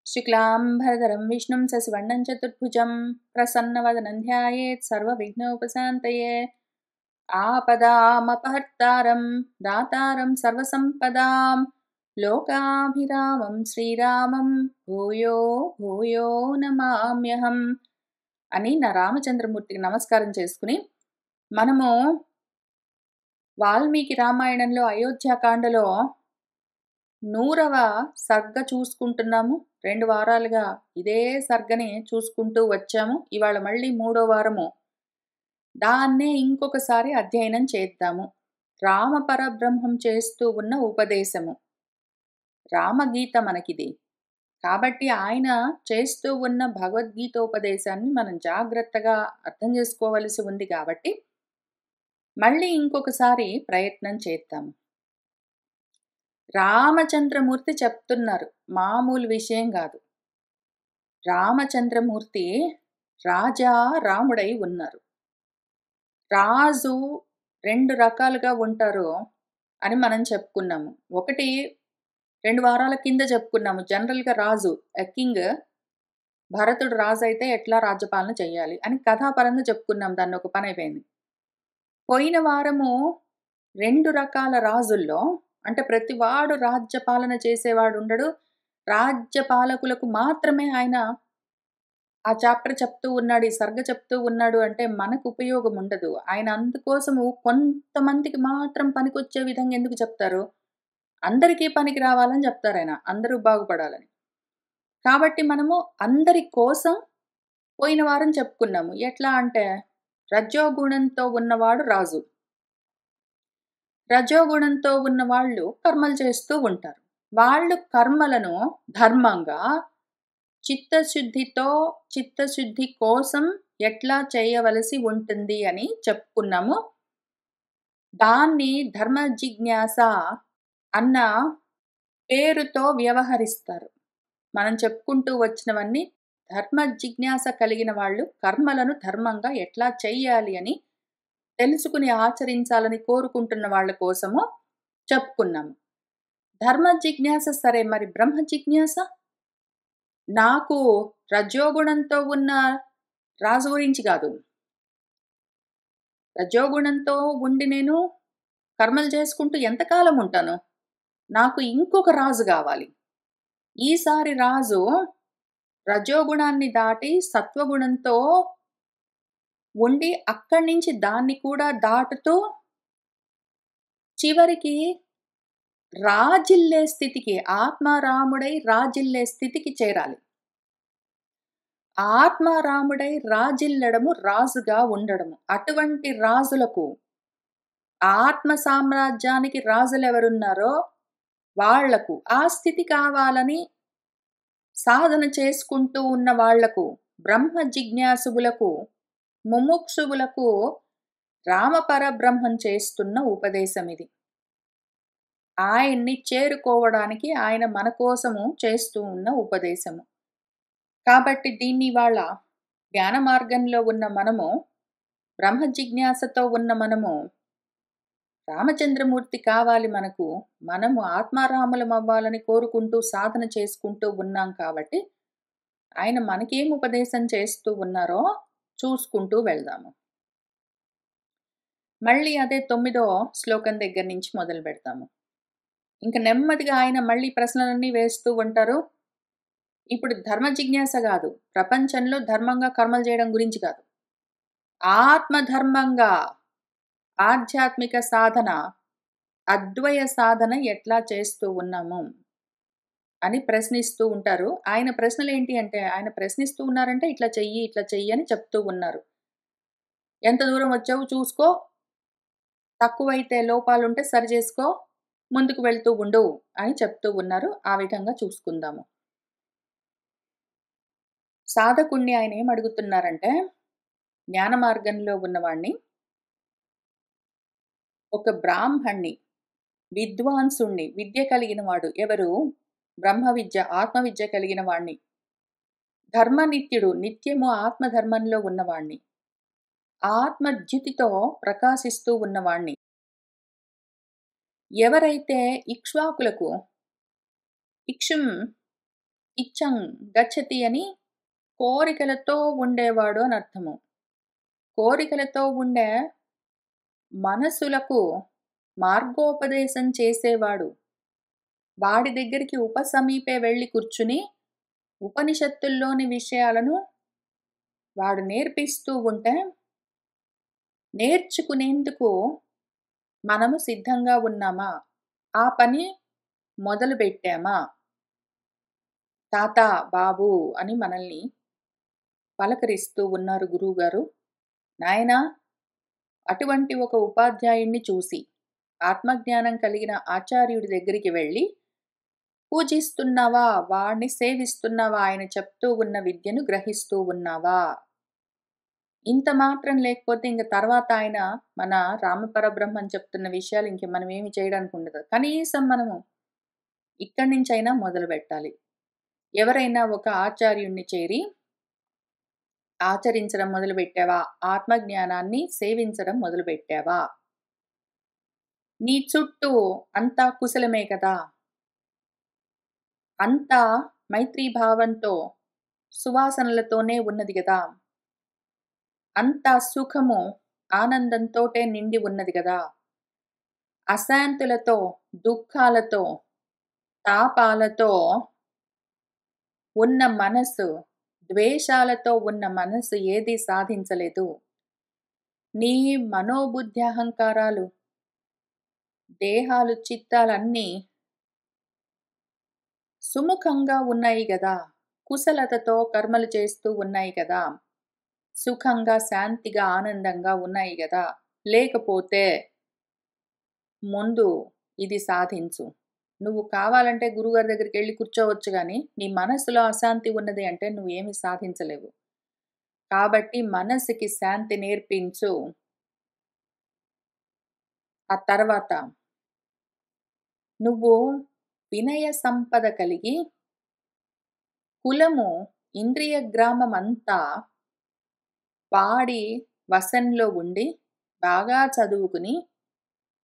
शुक्लांबरधरं विष्णुं शशिवर्णं चतुर्भुजं प्रसन्नवदनं ध्यायेत् सर्वविघ्नोपशान्तये। आपदामपहर्तारं दातारं सर्वसम्पदां लोकाभिरामं श्रीरामं भूयो भूयो నమామ్యహం అని నా రామచంద్రమూర్తికి నమస్కారం చేసుకుని మనము వాల్మీకి రామాయణంలో అయోధ్యాకాండలో 100వ సర్గ చూసుకుంటున్నాము. 2 వారాలుగా ఇదే సర్గని చూసుకుంటూ వచ్చాము. ఇవాళ మళ్ళీ 3వ వారము దాన్నే ఇంకొకసారి అధ్యయనం చేద్దాము. రామ పరబ్రహ్మం చేస్తూ ఉన్న ఉపదేశము, రామగీత మనకిది. కాబట్టి ఆయన చేస్తూ ఉన్న భగవద్గీతోపదేశాన్ని మనం జాగ్రత్తగా అర్థం చేసుకోవలసి ఉంది. కాబట్టి మళ్ళీ ఇంకొకసారి ప్రయత్నం చేద్దాము. రామచంద్రమూర్తి చెప్తున్నారు, మామూలు విషయం కాదు. రామచంద్రమూర్తి రాజా రాముడై ఉన్నారు. రాజు 2 రకాలుగా ఉంటారు అని మనం చెప్పుకున్నాము. ఒకటి 2 వారాల కింద చెప్పుకున్నాము. జనరల్గా రాజు కింగ్, భరతుడు రాజు అయితే ఎట్లా రాజ్యపాలన చేయాలి అని కథాపరంగా చెప్పుకున్నాం. దాన్ని ఒక పని అయిపోయింది. పోయిన వారము 2 రకాల రాజుల్లో, అంటే ప్రతివాడు రాజ్యపాలన చేసేవాడు ఉండడు, రాజ్యపాలకులకు మాత్రమే ఆయన ఆ చాప్టర్ చెప్తూ ఉన్నాడు, ఈ సర్గ చెప్తూ ఉన్నాడు అంటే మనకు ఉపయోగం ఉండదు. ఆయన అందుకోసము కొంతమందికి మాత్రం పనికొచ్చే విధంగా ఎందుకు చెప్తారు, అందరికీ పనికి రావాలని చెప్తారు ఆయన, అందరూ బాగుపడాలని. కాబట్టి మనము అందరి కోసం పోయిన వారం చెప్పుకున్నాము. ఎట్లా అంటే రజోగుణంతో ఉన్నవాడు రాజు, రజోగుణంతో ఉన్న వాళ్ళు కర్మలు చేస్తూ ఉంటారు. వాళ్ళు కర్మలను ధర్మంగా చిత్తశుద్ధి కోసం ఎట్లా చేయవలసి ఉంటుంది అని చెప్పుకున్నాము. దాన్ని ధర్మ జిజ్ఞాస అన్న పేరుతో వ్యవహరిస్తారు. మనం చెప్పుకుంటూ వచ్చినవన్నీ ధర్మ జిజ్ఞాస కలిగిన వాళ్ళు కర్మలను ధర్మంగా ఎట్లా చెయ్యాలి అని తెలుసుకుని ఆచరించాలని కోరుకుంటున్న వాళ్ళ కోసము చెప్పుకున్నాము. ధర్మ జిజ్ఞాస సరే, మరి బ్రహ్మ జిజ్ఞాస? నాకు రజోగుణంతో ఉన్న రాజు గురించి కాదు, రజోగుణంతో ఉండి నేను కర్మలు చేసుకుంటూ ఎంతకాలం ఉంటాను, నాకు ఇంకొక రాజు కావాలి. ఈసారి రాజు రజోగుణాన్ని దాటి సత్వగుణంతో ఉండి అక్కడి నుంచి దాన్ని కూడా దాటుతూ చివరికి రాజిల్లే స్థితికి, ఆత్మారాముడై రాజిల్లే స్థితికి చేరాలి. ఆత్మారాముడై రాజిల్లడము రాజుగా ఉండడము. అటువంటి రాజులకు, ఆత్మ సామ్రాజ్యానికి రాజులు ఎవరున్నారో వాళ్లకు ఆ స్థితి కావాలని సాధన చేసుకుంటూ ఉన్న వాళ్లకు, బ్రహ్మ జిజ్ఞాసువులకు, ముముక్షువులకు రామపరబ్రహ్మం చేస్తున్న ఉపదేశం ఇది. ఆయన్ని చేరుకోవడానికి ఆయన మన కోసము చేస్తూ ఉన్న ఉపదేశము. కాబట్టి దీన్ని వాళ్ళ జ్ఞాన మార్గంలో ఉన్న మనము, బ్రహ్మ జిజ్ఞాసతో ఉన్న మనము, రామచంద్రమూర్తి కావాలి మనకు, మనము ఆత్మారాములం అవ్వాలని కోరుకుంటూ సాధన చేసుకుంటూ ఉన్నాం. కాబట్టి ఆయన మనకేం ఉపదేశం చేస్తూ ఉన్నారో చూసుకుంటూ వెళ్దాము. మళ్ళీ అదే 9వ శ్లోకం దగ్గర నుంచి మొదలు పెడతాము. ఇంకా నెమ్మదిగా ఆయన మళ్ళీ ప్రశ్నలన్నీ వేస్తూ ఉంటారు. ఇప్పుడు ధర్మ జిజ్ఞాస కాదు, ప్రపంచంలో ధర్మంగా కర్మలు చేయడం గురించి కాదు, ఆత్మధర్మంగా ఆధ్యాత్మిక సాధన, అద్వయ సాధన ఎట్లా చేస్తూ ఉన్నాము అని ప్రశ్నిస్తూ ఉంటారు. ఆయన ప్రశ్నలు ఏంటి అంటే, ఆయన ప్రశ్నిస్తూ ఉన్నారంటే ఇట్లా చెయ్యి ఇట్లా చెయ్యి అని చెప్తూ ఉన్నారు. ఎంత దూరం వచ్చావు చూసుకో, తక్కువైతే లోపాలుంటే సరి చేసుకో, ముందుకు వెళ్తూ ఉండు అని చెప్తూ ఉన్నారు. ఆ విధంగా చూసుకుందాము. సాధకుణ్ణి ఆయన ఏం అడుగుతున్నారంటే, జ్ఞాన మార్గంలో ఉన్నవాణ్ణి, ఒక బ్రాహ్మణ్ణి, విద్వాంసుణ్ణి, విద్య కలిగిన వాడు ఎవరు, బ్రహ్మ విద్య, ఆత్మ విద్య కలిగిన వాణ్ణి, ధర్మనిత్యుడు, నిత్యము ఆత్మధర్మంలో ఉన్నవాణ్ణి, ఆత్మద్యుతితో ప్రకాశిస్తూ ఉన్నవాణ్ణి, ఎవరైతే ఇక్ష్వాకులకు, ఇక్షుం ఇచ్చం గచ్చతి అని కోరికలతో ఉండేవాడు అని అర్థము. కోరికలతో ఉండే మనసులకు మార్గోపదేశం చేసేవాడు. వాడి దగ్గరికి ఉపసమీపే వెళ్ళి కూర్చుని ఉపనిషత్తుల్లోని విషయాలను వాడు నేర్పిస్తూ ఉంటే నేర్చుకునేందుకు మనము సిద్ధంగా ఉన్నామా? ఆ పని మొదలుపెట్టామా? తాత, బాబు అని మనల్ని పలకరిస్తూ ఉన్నారు గురువుగారు. నాయనా, అటువంటి ఒక ఉపాధ్యాయుణ్ణి చూసి ఆత్మజ్ఞానం కలిగిన ఆచార్యుడి దగ్గరికి వెళ్ళి పూజిస్తున్నావా? వాడిని సేవిస్తున్నావా? ఆయన చెప్తూ ఉన్న విద్యను గ్రహిస్తూ ఉన్నావా? ఇంత మాత్రం లేకపోతే ఇంక తర్వాత ఆయన మన రామపరబ్రహ్మం చెప్తున్న విషయాలు ఇంక మనం ఏమి చేయడానికి ఉండదు. కనీసం మనము ఇక్కడి నుంచైనా మొదలుపెట్టాలి. ఎవరైనా ఒక ఆచార్యుణ్ణి చేరి ఆచరించడం మొదలుపెట్టావా? ఆత్మజ్ఞానాన్ని సేవించడం మొదలుపెట్టావా? నీ చుట్టూ అంతా కుశలమే కదా! అంతా మైత్రీభావంతో సువాసనలతోనే ఉన్నది గదా! అంతా సుఖము, ఆనందంతోటే నిండి ఉన్నది గదా! అశాంతులతో, దుఃఖాలతో, తాపాలతో ఉన్న మనసు, ద్వేషాలతో ఉన్న మనసు ఏదీ సాధించలేదు. నీ మనోబుద్ధి అహంకారాలు, దేహాలు, చిత్తాలన్నీ సుముఖంగా ఉన్నాయి గదా! కుశలతతో కర్మలు చేస్తూ ఉన్నాయి కదా! సుఖంగా, శాంతిగా, ఆనందంగా ఉన్నాయి గదా! లేకపోతే ముందు ఇది సాధించు. నువ్వు కావాలంటే గురువుగారి దగ్గరికెళ్ళి కూర్చోవచ్చు గానీ, నీ మనస్సులో అశాంతి ఉన్నది అంటే నువ్వేమి సాధించలేవు. కాబట్టి మనసుకి శాంతి నేర్పించు. ఆ తర్వాత నువ్వు వినయ సంపద కలిగి కులము, ఇంద్రియ గ్రామమంతా వాడి వశంలో ఉండి బాగా చదువుకుని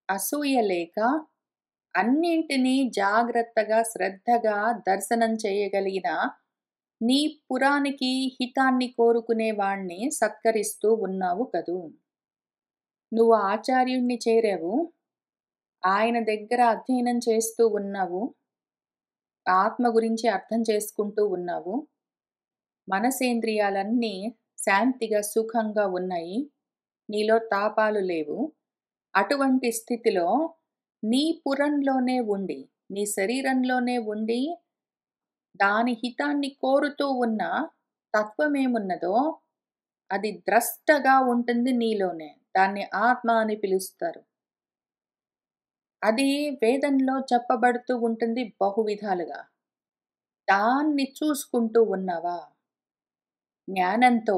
అసూయ లేక అన్నింటినీ జాగ్రత్తగా, శ్రద్ధగా దర్శనం చేయగలిగిన నీ పురానికి హితాన్ని కోరుకునే వాణ్ణి సత్కరిస్తూ ఉన్నావు కదూ! నువ్వు ఆచార్యుణ్ణి చేరావు. ఆయన దగ్గర అధ్యయనం చేస్తూ ఉన్నావు. ఆత్మ గురించి అర్థం చేసుకుంటూ ఉన్నావు. మనసేంద్రియాలన్నీ శాంతిగా, సుఖంగా ఉన్నాయి. నీలో తాపాలు లేవు. అటువంటి స్థితిలో నీ పురంలోనే ఉండి, నీ శరీరంలోనే ఉండి, దాని హితాన్ని కోరుతూ ఉన్న తత్వమేమున్నదో అది ద్రష్టగా ఉంటుంది నీలోనే. దాన్ని ఆత్మ అని పిలుస్తారు. అది వేదంలో చెప్పబడుతూ ఉంటుంది బహువిధాలుగా. దాన్ని చూసుకుంటూ ఉన్నావా? జ్ఞానంతో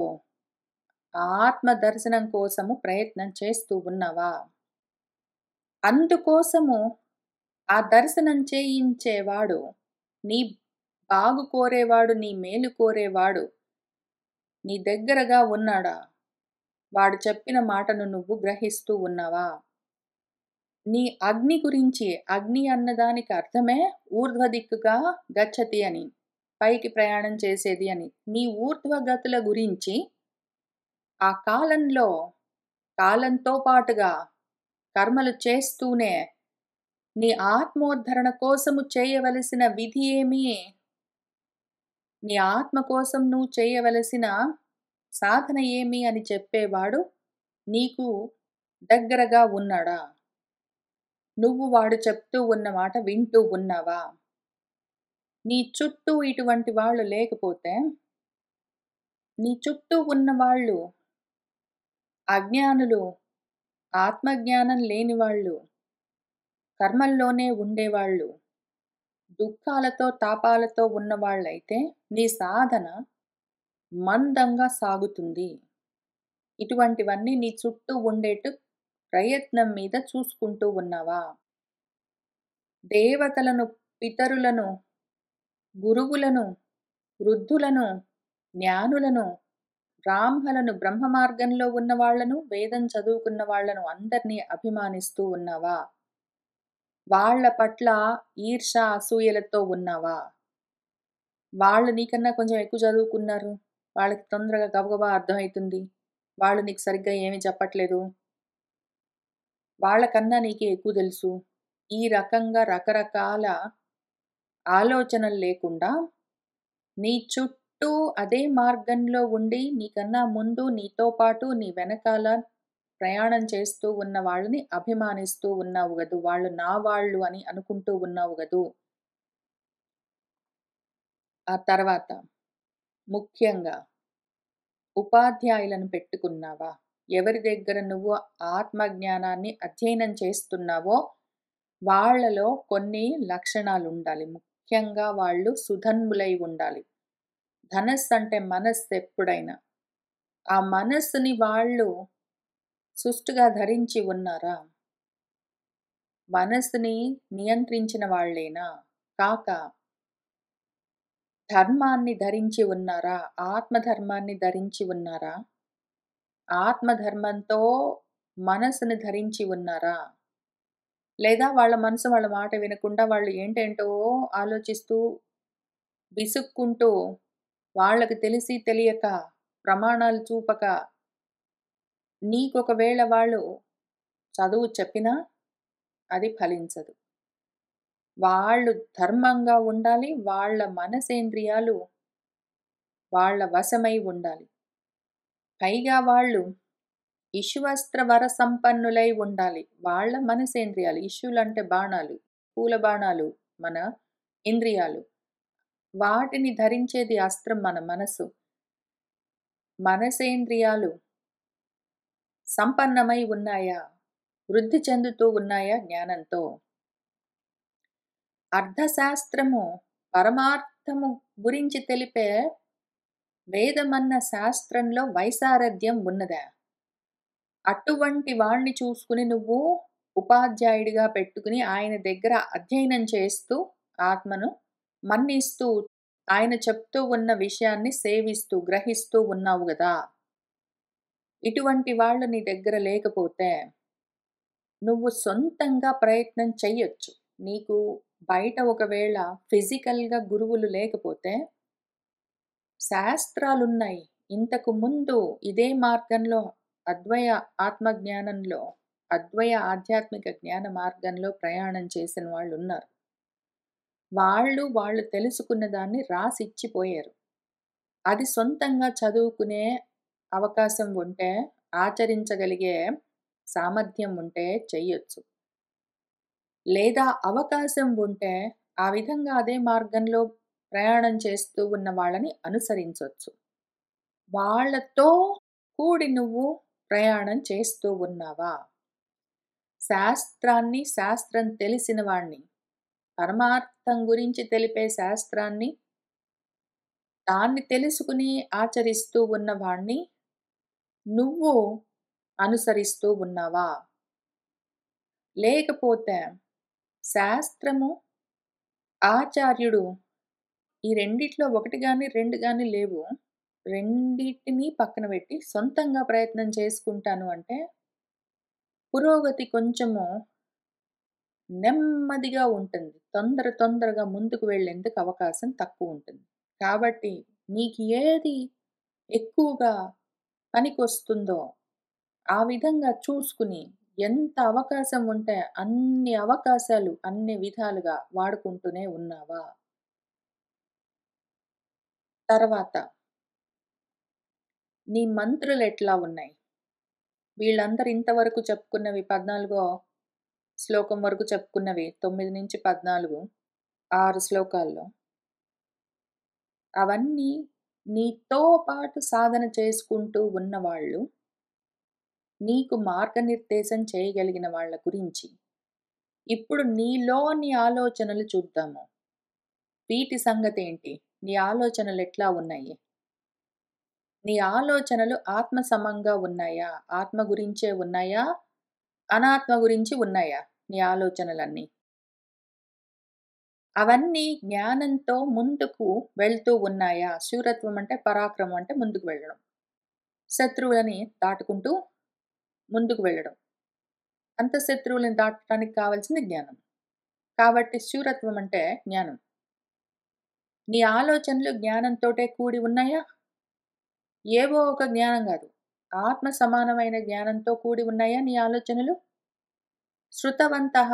ఆత్మ దర్శనం కోసము ప్రయత్నం చేస్తూ ఉన్నావా? అందుకోసము ఆ దర్శనం చేయించేవాడు, నీ బాగు కోరేవాడు, నీ మేలు కోరేవాడు నీ దగ్గరగా ఉన్నాడా? వాడు చెప్పిన మాటను నువ్వు గ్రహిస్తూ ఉన్నావా? నీ అగ్ని గురించి, అగ్ని అన్నదానికి అర్థమే ఊర్ధ్వదిక్కుగా గచ్చతి అని, పైకి ప్రయాణం చేసేది అని. నీ ఊర్ధ్వగతుల గురించి ఆ కాలంలో, కాలంతో పాటుగా కర్మలు చేస్తూనే నీ ఆత్మోద్ధరణ కోసము చేయవలసిన విధి ఏమి? నీ ఆత్మ కోసం నువ్వు చేయవలసిన సాధన ఏమి అని చెప్పేవాడు నీకు దగ్గరగా ఉన్నాడా? నువ్వు వాడు చెప్తూ ఉన్న మాట వింటూ ఉన్నావా? నీ చుట్టూ ఇటువంటి వాళ్ళు లేకపోతే, నీ చుట్టూ ఉన్నవాళ్ళు అజ్ఞానులు, ఆత్మజ్ఞానం లేనివాళ్ళు, కర్మల్లోనే ఉండేవాళ్ళు, దుఃఖాలతో, తాపాలతో ఉన్నవాళ్ళైతే నీ సాధన మందంగా సాగుతుంది. ఇటువంటివన్నీ నీ చుట్టూ ఉండేట్టు ప్రయత్నం మీద చూసుకుంటూ ఉన్నావా? దేవతలను, పితరులను, గురువులను, వృద్ధులను, జ్ఞానులను, బ్రాహ్మలను, బ్రహ్మ మార్గంలో ఉన్న వాళ్ళను, వేదం చదువుకున్న వాళ్ళను అందరినీ అభిమానిస్తూ ఉన్నావా? వాళ్ళ పట్ల ఈర్ష్య, అసూయలతో ఉన్నావా? వాళ్ళు నీకన్నా కొంచెం ఎక్కువ చదువుకున్నారు. వాళ్ళకి తొందరగా గబగబా అర్థమైతుంది. వాళ్ళు నీకు సరిగ్గా ఏమి చెప్పట్లేదు. వాళ్ళకన్నా నీకే ఎక్కువ తెలుసు. ఈ రకంగా రకరకాల ఆలోచనలు లేకుండా నీ చుట్టూ అదే మార్గంలో ఉండి నీకన్నా ముందు, నీతో పాటు, నీ వెనకాల ప్రయాణం చేస్తూ ఉన్న వాళ్ళని అభిమానిస్తూ ఉన్నావు గదూ! వాళ్ళు నా వాళ్ళు అని అనుకుంటూ ఉన్నావు గదూ! ఆ తర్వాత ముఖ్యంగా ఉపాధ్యాయులను పెట్టుకున్నావా? ఎవరి దగ్గర నువ్వు ఆత్మజ్ఞానాన్ని అధ్యయనం చేస్తున్నావో వాళ్ళలో కొన్ని లక్షణాలుండాలి. ముఖ్యంగా వాళ్ళు సుధన్ములై ఉండాలి. ధనస్సు అంటే మనస్సెప్పుడైనా. ఆ మనస్సుని వాళ్ళు సుష్టుగా ధరించి ఉన్నారా? మనస్సుని నియంత్రించిన వాళ్ళేనా? కాక ధర్మాన్ని ధరించి ఉన్నారా? ఆత్మధర్మాన్ని ధరించి ఉన్నారా? ఆత్మధర్మంతో మనసుని ధరించి ఉన్నారా? లేదా వాళ్ళ మనసు వాళ్ళ మాట వినకుండా వాళ్ళు ఏంటేంటో ఆలోచిస్తూ, విసుక్కుంటూ, వాళ్ళకి తెలిసి తెలియక, ప్రమాణాలు చూపక, నీకొకవేళ వాళ్ళు చదువు చెప్పినా అది ఫలించదు. వాళ్ళు ధర్మంగా ఉండాలి. వాళ్ళ మనసేంద్రియాలు వాళ్ళ వశమై ఉండాలి. పైగా వాళ్ళు ఇషువస్త్ర వర సంపన్నులై ఉండాలి. వాళ్ళ మనసేంద్రియాలు. ఇషులంటే బాణాలు, పూల బాణాలు మన ఇంద్రియాలు. వాటిని ధరించేది అస్త్రం మన మనసు. మనసేంద్రియాలు సంపన్నమై ఉన్నాయా? వృద్ధి చెందుతూ ఉన్నాయా జ్ఞానంతో? అర్థశాస్త్రము, పరమార్థము గురించి తెలిపే వేదమన్న శాస్త్రంలో వైసారథ్యం ఉన్నదా? అటువంటి వాణ్ణి చూసుకుని నువ్వు ఉపాధ్యాయుడిగా పెట్టుకుని ఆయన దగ్గర అధ్యయనం చేస్తూ ఆత్మను మన్నిస్తూ ఆయన చెప్తూ ఉన్న విషయాన్ని సేవిస్తూ గ్రహిస్తూ ఉన్నావు గదా! ఇటువంటి వాళ్ళు నీ దగ్గర లేకపోతే నువ్వు సొంతంగా ప్రయత్నం చెయ్యొచ్చు. నీకు బయట ఒకవేళ ఫిజికల్‌గా గురువులు లేకపోతే శాస్త్రాలున్నాయి. ఇంతకు ముందు ఇదే మార్గంలో అద్వయ ఆత్మజ్ఞానంలో, అద్వయ ఆధ్యాత్మిక జ్ఞాన మార్గంలో ప్రయాణం చేసిన వాళ్ళున్నారు. వాళ్ళు తెలుసుకున్న దాన్ని రాసిచ్చిపోయారు. అది సొంతంగా చదువుకునే అవకాశం ఉంటే, ఆచరించగలిగే సామర్థ్యం ఉంటే చెయ్యొచ్చు. లేదా అవకాశం ఉంటే, ఆ విధంగా అదే మార్గంలో ప్రయాణం చేస్తూ ఉన్న వాళ్ళని అనుసరించొచ్చు. వాళ్ళతో కూడి నువ్వు ప్రయాణం చేస్తూ ఉన్నావా? శాస్త్రం తెలిసిన వాణ్ణి, పరమార్థం గురించి తెలిపే శాస్త్రాన్ని, దాన్ని తెలుసుకుని ఆచరిస్తూ ఉన్నవాణ్ణి నువ్వు అనుసరిస్తూ ఉన్నావా? లేకపోతే శాస్త్రము, ఆచార్యుడు ఈ రెండిట్లో ఒకటి గాని, 2 గాని లేవు. రెండిటిని పక్కన పెట్టి సొంతంగా ప్రయత్నం చేసుకుంటాను అంటే, పురోగతి కొంచెము నెమ్మదిగా ఉంటుంది. తొందరగా ముందుకు వెళ్ళేందుకు అవకాశం తక్కువుంటుంది. కాబట్టి నీకు ఏది ఎక్కువగా పనికొస్తుందో, ఆ విధంగా చూసుకుని ఎంత అవకాశం ఉంటే అన్ని అవకాశాలు అన్ని విధాలుగా వాడుకుంటూనే ఉన్నావా? తర్వాత నీ మంత్రులెట్లా ఉన్నాయి? వీళ్ళందరూ ఇంతవరకు చెప్పుకున్నవి 14 శ్లోకం వరకు చెప్పుకున్నవి 9-14 6 శ్లోకాల్లో. అవన్నీ నీతో పాటు సాధన చేసుకుంటూ ఉన్నవాళ్ళు, నీకు మార్గనిర్దేశం చేయగలిగిన వాళ్ళ గురించి, ఇప్పుడు నీలోని ఆలోచనలు చూద్దాము. వీటి సంగతేంటి? నీ ఆలోచనలెట్లా ఉన్నాయి? నీ ఆలోచనలు ఆత్మ సమంగా ఉన్నాయా? ఆత్మ గురించే ఉన్నాయా? అనాత్మ గురించి ఉన్నాయా నీ ఆలోచనలన్నీ? అవన్నీ జ్ఞానంతో ముందుకు వెళ్తూ ఉన్నాయా? శూరత్వం అంటే పరాక్రమం అంటే ముందుకు వెళ్ళడం. శత్రువులని దాటుకుంటూ ముందుకు వెళ్ళడం. అంతఃశత్రువులని దాటడానికి కావాల్సింది జ్ఞానం. కాబట్టి శూరత్వం అంటే జ్ఞానం. నీ ఆలోచనలు జ్ఞానంతోటే కూడి ఉన్నాయా? ఏవో ఒక జ్ఞానం గాదు. ఆత్మ సమానమైన జ్ఞానంతో కూడి ఉన్నాయా నీ ఆలోచనలు? శృతవంతః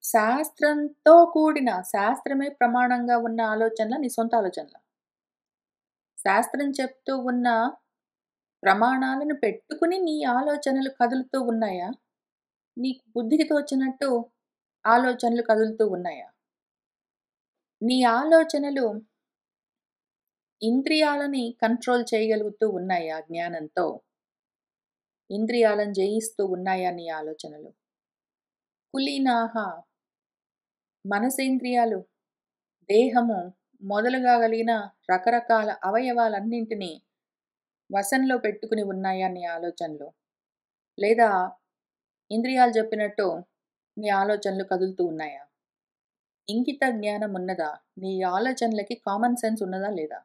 శాస్త్రంతో కూడిన శాస్త్రమే ప్రమాణంగా ఉన్న ఆలోచనలా నీ సొంత ఆలోచనలా? శాస్త్రం చెప్తూ ఉన్న ప్రమాణాలను పెట్టుకుని నీ ఆలోచనలు కదులుతూ ఉన్నాయా? నీకు బుద్ధికి తోచినట్టు ఆలోచనలు కదులుతూ ఉన్నాయా? నీ ఆలోచనలు ఇంద్రియాలని కంట్రోల్ చేయగలుగుతూ ఉన్నాయా జ్ఞానంతో? ఇంద్రియాలను జయిస్తూ ఉన్నాయా నీ ఆలోచనలు? కులీనాహ మనసేంద్రియాలు, దేహము మొదలుగా కలిగిన రకరకాల అవయవాలన్నింటినీ వశంలో పెట్టుకుని ఉన్నాయా నీ ఆలోచనలు? లేదా ఇంద్రియాలు చెప్పినట్టు నీ ఆలోచనలు కదులుతూ ఉన్నాయా? ఇంగిత జ్ఞానం ఉన్నదా? నీ ఆలోచనలకి కామన్ సెన్స్ ఉన్నదా లేదా?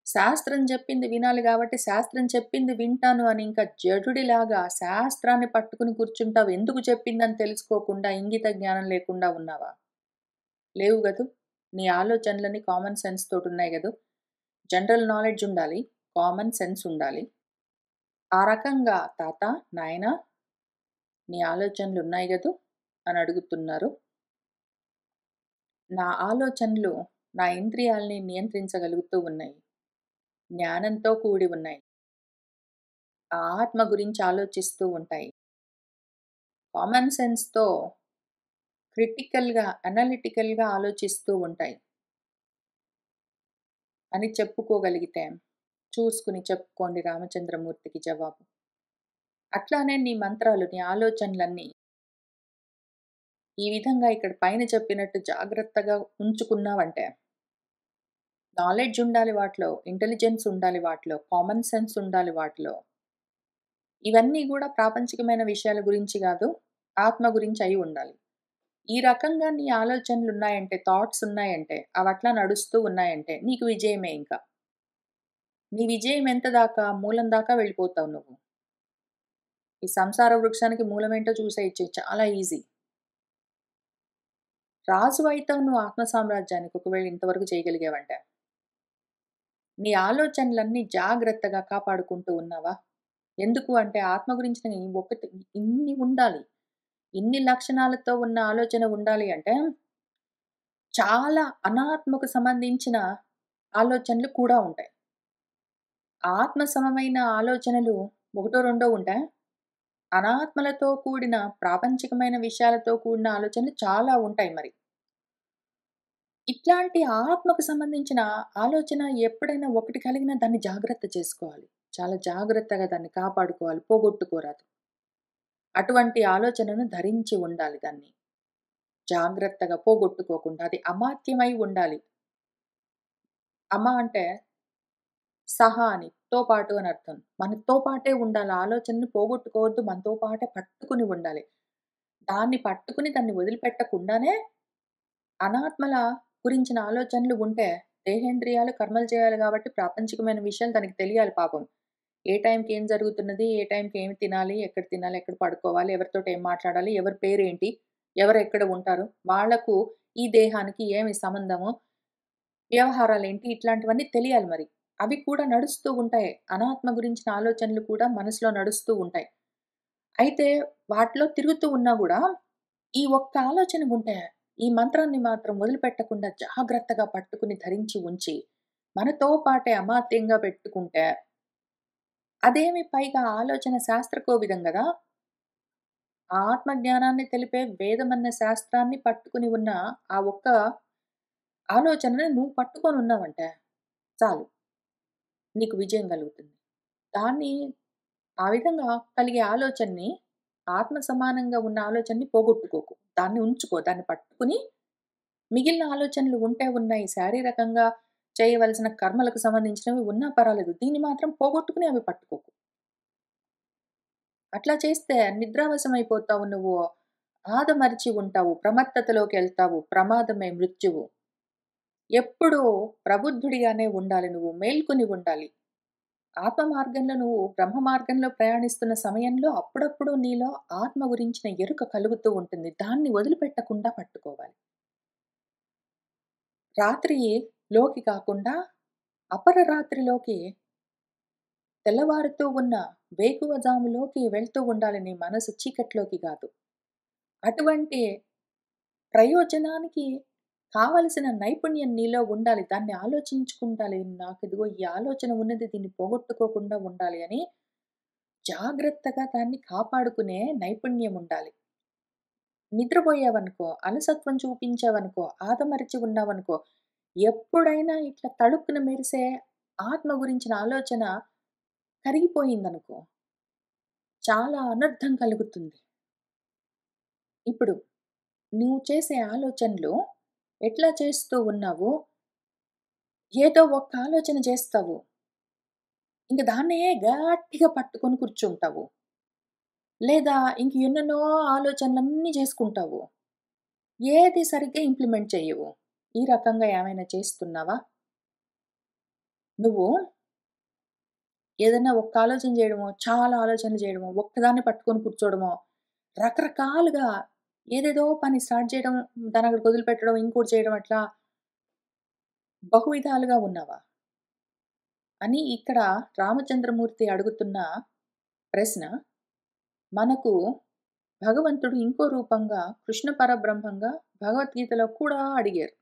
శాస్త్రం చెప్పింది వినాలి కాబట్టి శాస్త్రం చెప్పింది వింటాను అని ఇంకా జడుడిలాగా శాస్త్రాన్ని పట్టుకుని కూర్చుంటావు. ఎందుకు చెప్పిందని తెలుసుకోకుండా ఇంగిత జ్ఞానం లేకుండా ఉన్నావా? లేవు గదు. నీ ఆలోచనలన్నీ కామన్ సెన్స్ తోటున్నాయి గదు. జనరల్ నాలెడ్జ్ ఉండాలి. కామన్ సెన్స్ ఉండాలి. ఆ రకంగా తాత, నాయనా నీ ఆలోచనలున్నాయి గదూ అని అడుగుతున్నారు. నా ఆలోచనలు నా ఇంద్రియాల్ని నియంత్రించగలుగుతూ ఉన్నాయి. జ్ఞానంతో కూడి ఉన్నాయి. ఆ ఆత్మ గురించి ఆలోచిస్తూ ఉంటాయి. కామన్ సెన్స్‌తో క్రిటికల్‌గా, అనలిటికల్‌గా ఆలోచిస్తూ ఉంటాయి. అని చెప్పుకోగలిగితే చూసుకుని చెప్పుకోండి రామచంద్రమూర్తికి జవాబు. అట్లానే నీ మంత్రాలు, నీ ఆలోచనలన్నీ ఈ విధంగా ఇక్కడ పైన చెప్పినట్టు జాగ్రత్తగా ఉంచుకున్నావంటే నాలెడ్జ్ ఉండాలి వాటిలో, ఇంటెలిజెన్స్ ఉండాలి వాటిలో, కామన్ సెన్స్ ఉండాలి వాటిలో. ఇవన్నీ గూడా ప్రాపంచికమైన విషయాల గురించి గాదు, ఆత్మ గురించి అయి ఉండాలి. ఈ రకంగా నీ ఆలోచనలున్నాయంటే, థాట్స్ ఉన్నాయంటే, అవట్లా నడుస్తూ ఉన్నాయంటే, నీకు విజయమే ఇంక. నీ విజయం ఎంత దాకా? మూలం దాకా వెళ్ళిపోతావు నువ్వు. ఈ సంసార వృక్షానికి మూలమేంటో చూసేయొచ్చు. చాలా ఈజీ. రాజు అయితావు నువ్వు ఆత్మ సామ్రాజ్యానికి ఒకవేళ ఇంతవరకు చేయగలిగావంటే. నీ ఆలోచనలన్నీ జాగ్రత్తగా కాపాడుకుంటూ ఉన్నావా? ఎందుకు అంటే ఆత్మ గురించిన ఒకటి ఇన్ని ఉండాలి. ఇన్ని లక్షణాలతో ఉన్న ఆలోచన ఉండాలి అంటే, చాలా అనాత్మకు సంబంధించిన ఆలోచనలు కూడా ఉంటాయి. ఆత్మ సమమైన ఆలోచనలు ఒకటో, రెండో ఉంటాయా? అనాత్మలతో కూడిన ప్రాపంచికమైన విషయాలతో కూడిన ఆలోచనలు చాలా ఉంటాయి మరి. ఇట్లాంటి ఆత్మకు సంబంధించిన ఆలోచన ఎప్పుడైనా ఒకటి కలిగినా దాన్ని జాగ్రత్త చేసుకోవాలి. చాలా జాగ్రత్తగా దాన్ని కాపాడుకోవాలి. పోగొట్టుకోరాదు. అటువంటి ఆలోచనను ధరించి ఉండాలి దాన్ని. జాగ్రత్తగా పోగొట్టుకోకుండా. అది అమాత్యమై ఉండాలి. అమ అంటే సహా అని, తో పాటు అని అర్థం. మనతో పాటే ఉండాలి. ఆలోచనని పోగొట్టుకోవద్దు. మనతో పాటే పట్టుకుని ఉండాలి. దాన్ని పట్టుకుని దాన్ని వదిలిపెట్టకుండానే అనాత్మల గురించిన ఆలోచనలు ఉంటే, దేహేంద్రియాలు కర్మలు చేయాలి కాబట్టి ప్రాపంచికమైన విషయాలు దానికి తెలియాలి పాపం. ఏ టైంకి ఏం జరుగుతున్నది, ఏ టైంకి ఏమి తినాలి, ఎక్కడ పడుకోవాలి, ఎవరితోటి ఏం మాట్లాడాలి, ఎవరి పేరేంటి, ఎవరెక్కడ ఉంటారు, వాళ్లకు ఈ దేహానికి ఏమి సంబంధము, వ్యవహారాలేంటి ఇట్లాంటివన్నీ తెలియాలి మరి. అవి కూడా నడుస్తూ ఉంటాయి. అనాత్మ గురించిన ఆలోచనలు కూడా మనసులో నడుస్తూ ఉంటాయి. అయితే వాటిలో తిరుగుతూ ఉన్నా గూడా, ఈ ఒక్క ఆలోచన ఉంటే, ఈ మంత్రాన్ని మాత్రం వదిలిపెట్టకుండా జాగ్రత్తగా పట్టుకుని ధరించి ఉంచి, మనతో పాటే అమాత్యంగా పెట్టుకుంటే, అదేమి పైగా ఆలోచన శాస్త్రకోవిదం గదా! ఆత్మ జ్ఞానాన్ని తెలిపే వేదమన్న శాస్త్రాన్ని పట్టుకుని ఉన్న ఆ ఒక్క ఆలోచనని నువ్వు పట్టుకొనున్నావంటే చాలు. నీకు విజయం కలుగుతుంది. దాన్ని ఆ విధంగా కలిగే ఆలోచనని ఆత్మ సమానంగా ఉన్న ఆలోచనని పోగొట్టుకోకు. దాన్ని ఉంచుకో. దాన్ని పట్టుకుని మిగిలిన ఆలోచనలు ఉంటే ఉన్నాయి. శారీరకంగా చేయవలసిన కర్మలకు సంబంధించినవి ఉన్నా పర్వాలేదు. దీన్ని మాత్రం పోగొట్టుకుని అవి పట్టుకోకు. అట్లా చేస్తే నిద్రావశమైపోతావు నువ్వు. ఆదమరిచి ఉంటావు. ప్రమత్తతలోకెళ్తావు. ప్రమాదమే మృత్యువు. ఎప్పుడూ ప్రబుద్ధుడిగానే ఉండాలి నువ్వు. మేల్కొని ఉండాలి. ఆత్మ మార్గంలో నువ్వు బ్రహ్మ మార్గంలో ప్రయాణిస్తున్న సమయంలో అప్పుడప్పుడు నీలో ఆత్మ గురించిన ఎరుక కలుగుతూ ఉంటుంది. దాన్ని వదిలిపెట్టకుండా పట్టుకోవాలి. రాత్రిలోకి కాకుండా అపరరాత్రిలోకి తెల్లవారుతూ ఉన్న వేకువజాములోకి వెళ్తూ ఉండాలి నీ మనసు చీకట్లోకి గాదు. అటువంటి ప్రయోజనానికి కావలసిన నైపుణ్యం నీలో ఉండాలి. దాన్ని ఆలోచించుకుండాలి. నాకిదిగో ఈ ఆలోచన ఉన్నది దీన్ని పోగొట్టుకోకుండా ఉండాలి అని జాగ్రత్తగా దాన్ని కాపాడుకునే నైపుణ్యం ఉండాలి. నిద్రపోయావనుకో, అలసత్వం చూపించావనుకో, ఆదమరచి ఉన్నావనుకో, ఎప్పుడైనా ఇట్లా తళుక్కున మెరిసే ఆత్మ గురించిన ఆలోచన కరిగిపోయిందనుకో, చాలా అనర్థం కలుగుతుంది. ఇప్పుడు నువ్వు చేసే ఆలోచనలు ఎట్లా చేస్తూ ఉన్నావు, ఏదో ఒక్క ఆలోచన చేస్తావు. ఇంక దాన్నే గట్టిగా పట్టుకొని కూర్చుంటావు. లేదా ఇంక ఎన్నెన్నో ఆలోచనలన్నీ చేసుకుంటావు. ఏది సరిగ్గా ఇంప్లిమెంట్ చెయ్యవు. ఈ రకంగా ఏమైనా చేస్తున్నావా? నువ్వు ఏదన్నా ఒక్క ఆలోచన చేయడమో, చాలా ఆలోచనలు చేయడమో, ఒక్కదాన్ని పట్టుకొని కూర్చోవడమో, రకరకాలుగా ఏదేదో పని స్టార్ట్ చేయడం, దాన్నక్కడికి వదిలిపెట్టడం, ఇంకోటి చేయడం అట్లా బహువిధాలుగా ఉన్నావా? అని ఇక్కడ రామచంద్రమూర్తి అడుగుతున్న ప్రశ్న మనకు భగవంతుడు ఇంకో రూపంగా కృష్ణ పరబ్రహ్మంగా భగవద్గీతలో కూడా అడిగారు.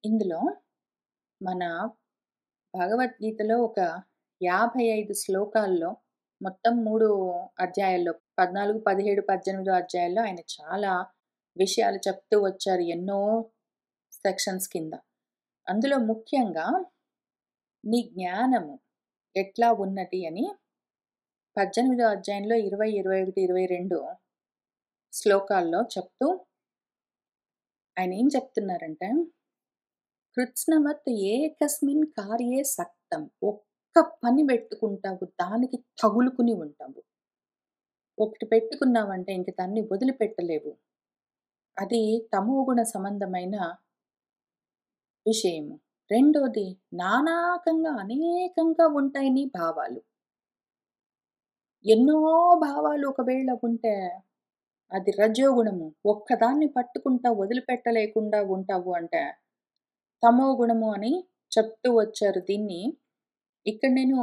ఇందులో మన భగవద్గీతలో ఒక 55 శ్లోకాల్లో మొత్తం 3 అధ్యాయాల్లో 14, 17, 18 అధ్యాయాల్లో ఆయన చాలా విషయాలు చెప్తూ వచ్చారు ఎన్నో సెక్షన్స్ కింద. అందులో ముఖ్యంగా నీ జ్ఞానము ఎట్లా ఉన్నది అని 18వ అధ్యాయంలో 20, 21, 22 శ్లోకాల్లో చెప్తూ ఆయన ఏం చెప్తున్నారంటే కృత్స్నవత్ ఏకస్మిన్ కార్యే సక్తం. ఒక్క పని పెట్టుకుంటావు. దానికి తగులుకుని ఉంటావు. ఒకటి పెట్టుకున్నావంటే ఇంక దాన్ని వదిలిపెట్టలేవు. అది తమోగుణ సంబంధమైన విషయము. రెండోది నానాకంగా అనేకంగా ఉంటాయి నీ భావాలు. ఎన్నో భావాలు ఒకవేళ ఉంటే అది రజోగుణము. ఒక్కదాన్ని పట్టుకుంటా వదిలిపెట్టలేకుండా ఉంటావు అంటే తమో గుణము అని చెప్తూ వచ్చారు దీన్ని. ఇక్కడ నేను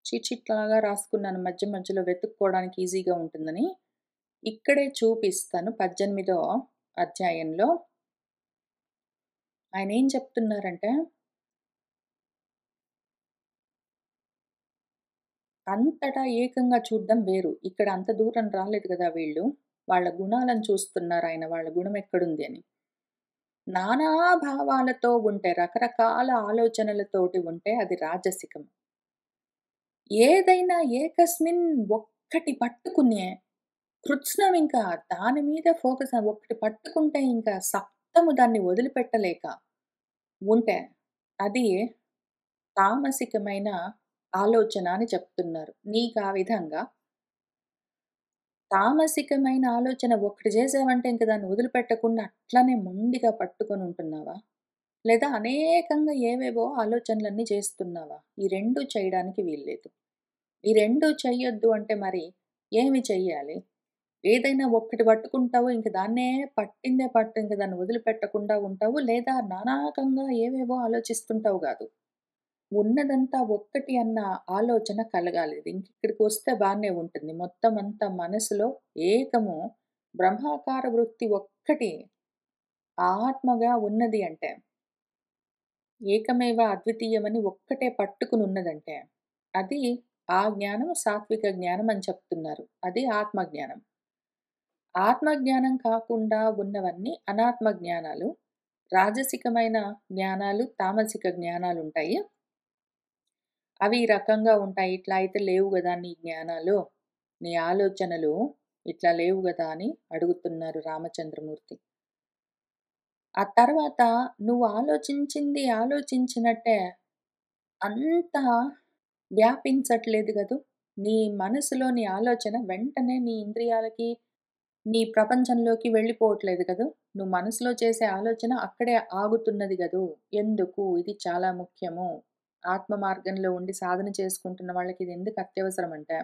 చీట్ షీట్ లాగా రాసుకున్నాను మధ్య మధ్యలో వెతుక్కోవడానికి ఈజీగా ఉంటుందని. ఇక్కడే చూపిస్తాను 18వ అధ్యాయంలో. ఆయనేం చెప్తున్నారంటే, అంతటా ఏకంగా చూడ్డం వేరు. ఇక్కడ అంత దూరం రాలేదు గదా వీళ్ళు. వాళ్ళ గుణాలను చూస్తున్నారాయన. వాళ్ళ గుణం ఎక్కడుంది అని. నానా భావాలతో ఉంటే, రకరకాల ఆలోచనలతోటి ఉంటే అది రాజసికం. ఏదైనా ఏకస్మిన్ ఒక్కటి పట్టుకునే కృత్స్నం ఇంకా దాని మీద ఫోకస్ ఒకటి పట్టుకుంటే ఇంకా సప్తము దాన్ని వదిలిపెట్టలేక ఉంటే అది తామసికమైన ఆలోచన అని చెప్తున్నారు. నీకు ఆ విధంగా తామసికమైన ఆలోచన ఒకటి చేసావంటే ఇంక దాన్ని వదిలిపెట్టకుండా అట్లనే మొండిగా పట్టుకొని ఉంటున్నావా? లేదా అనేకంగా ఏవేవో ఆలోచనలన్నీ చేస్తున్నావా? ఈ 2 చేయడానికి వీల్లేదు. ఈ 2 చెయ్యొద్దు అంటే మరి ఏమి చెయ్యాలి? ఏదైనా ఒక్కటి పట్టుకుంటావు. ఇంక దాన్నే పట్టిందే పట్టు. ఇంక దాన్ని వదిలిపెట్టకుండా ఉంటావు. లేదా నానాకంగా ఏవేవో ఆలోచిస్తుంటావు గాదు. ఉన్నదంతా ఒక్కటి అన్న ఆలోచన కలగాలి. ఇంకిక్కడికొస్తే బానే ఉంటుంది. మొత్తం అంతా మనసులో ఏకము బ్రహ్మాకార వృత్తి ఒక్కటి ఆత్మగా ఉన్నది అంటే, ఏకమేవ అద్వితీయమని ఒక్కటే పట్టుకునున్నదంటే, అది ఆ జ్ఞానం సాత్విక జ్ఞానం అని చెప్తున్నారు. అది ఆత్మజ్ఞానం. ఆత్మజ్ఞానం కాకుండా ఉన్నవన్నీ అనాత్మ జ్ఞానాలు. రాజసికమైన జ్ఞానాలు, తామసిక జ్ఞానాలుంటాయి. అవి ఈ రకంగా ఉంటాయి. ఇట్లా అయితే లేవు గదా నీ జ్ఞానాలు, నీ ఆలోచనలు ఇట్లా లేవు గదా అని అడుగుతున్నారు రామచంద్రమూర్తి. ఆ తర్వాత నువ్వు ఆలోచించింది ఆలోచించినట్టే అంతా వ్యాపించట్లేదు గదూ! నీ మనసులోని ఆలోచన వెంటనే నీ ఇంద్రియాలకి నీ ప్రపంచంలోకి వెళ్ళిపోవట్లేదు కదూ! నువ్వు మనసులో చేసే ఆలోచన అక్కడే ఆగుతున్నది గదూ! ఎందుకు? ఇది చాలా ముఖ్యము. ఆత్మ మార్గంలో ఉండి సాధన చేసుకుంటున్న వాళ్ళకి ఇది ఎందుకు అత్యవసరం అంటే,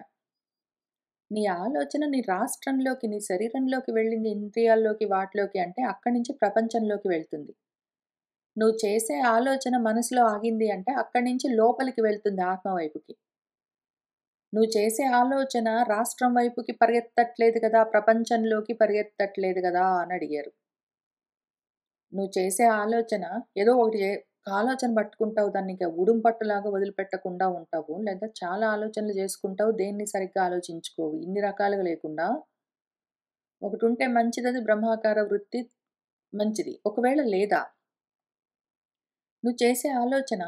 నీ ఆలోచన నీ రాష్ట్రంలోకి, నీ శరీరంలోకి వెళ్ళింది ఇంద్రియాల్లోకి, వాటిలోకి అంటే అక్కడి నుంచి ప్రపంచంలోకి వెళ్తుంది. నువ్వు చేసే ఆలోచన మనసులో ఆగింది అంటే అక్కడి నుంచి లోపలికి వెళ్తుంది ఆత్మ వైపుకి. నువ్వు చేసే ఆలోచన రాష్ట్రం వైపుకి పరిగెత్తట్లేదు గదా! ప్రపంచంలోకి పరిగెత్తట్లేదు గదా! అని అడిగారు. నువ్వు చేసే ఆలోచన ఏదో ఒకటి ఆలోచన పట్టుకుంటావు. దాన్నిక ఉడుంపట్టులాగా వదిలిపెట్టకుండా ఉంటావు. లేదా చాలా ఆలోచనలు చేసుకుంటావు. దేన్ని సరిగ్గా ఆలోచించుకోవు. ఇన్ని రకాలుగా లేకుండా ఒకటుంటే మంచిదది బ్రహ్మాకార వృత్తి మంచిది. ఒకవేళ లేదా నువ్వు చేసే ఆలోచన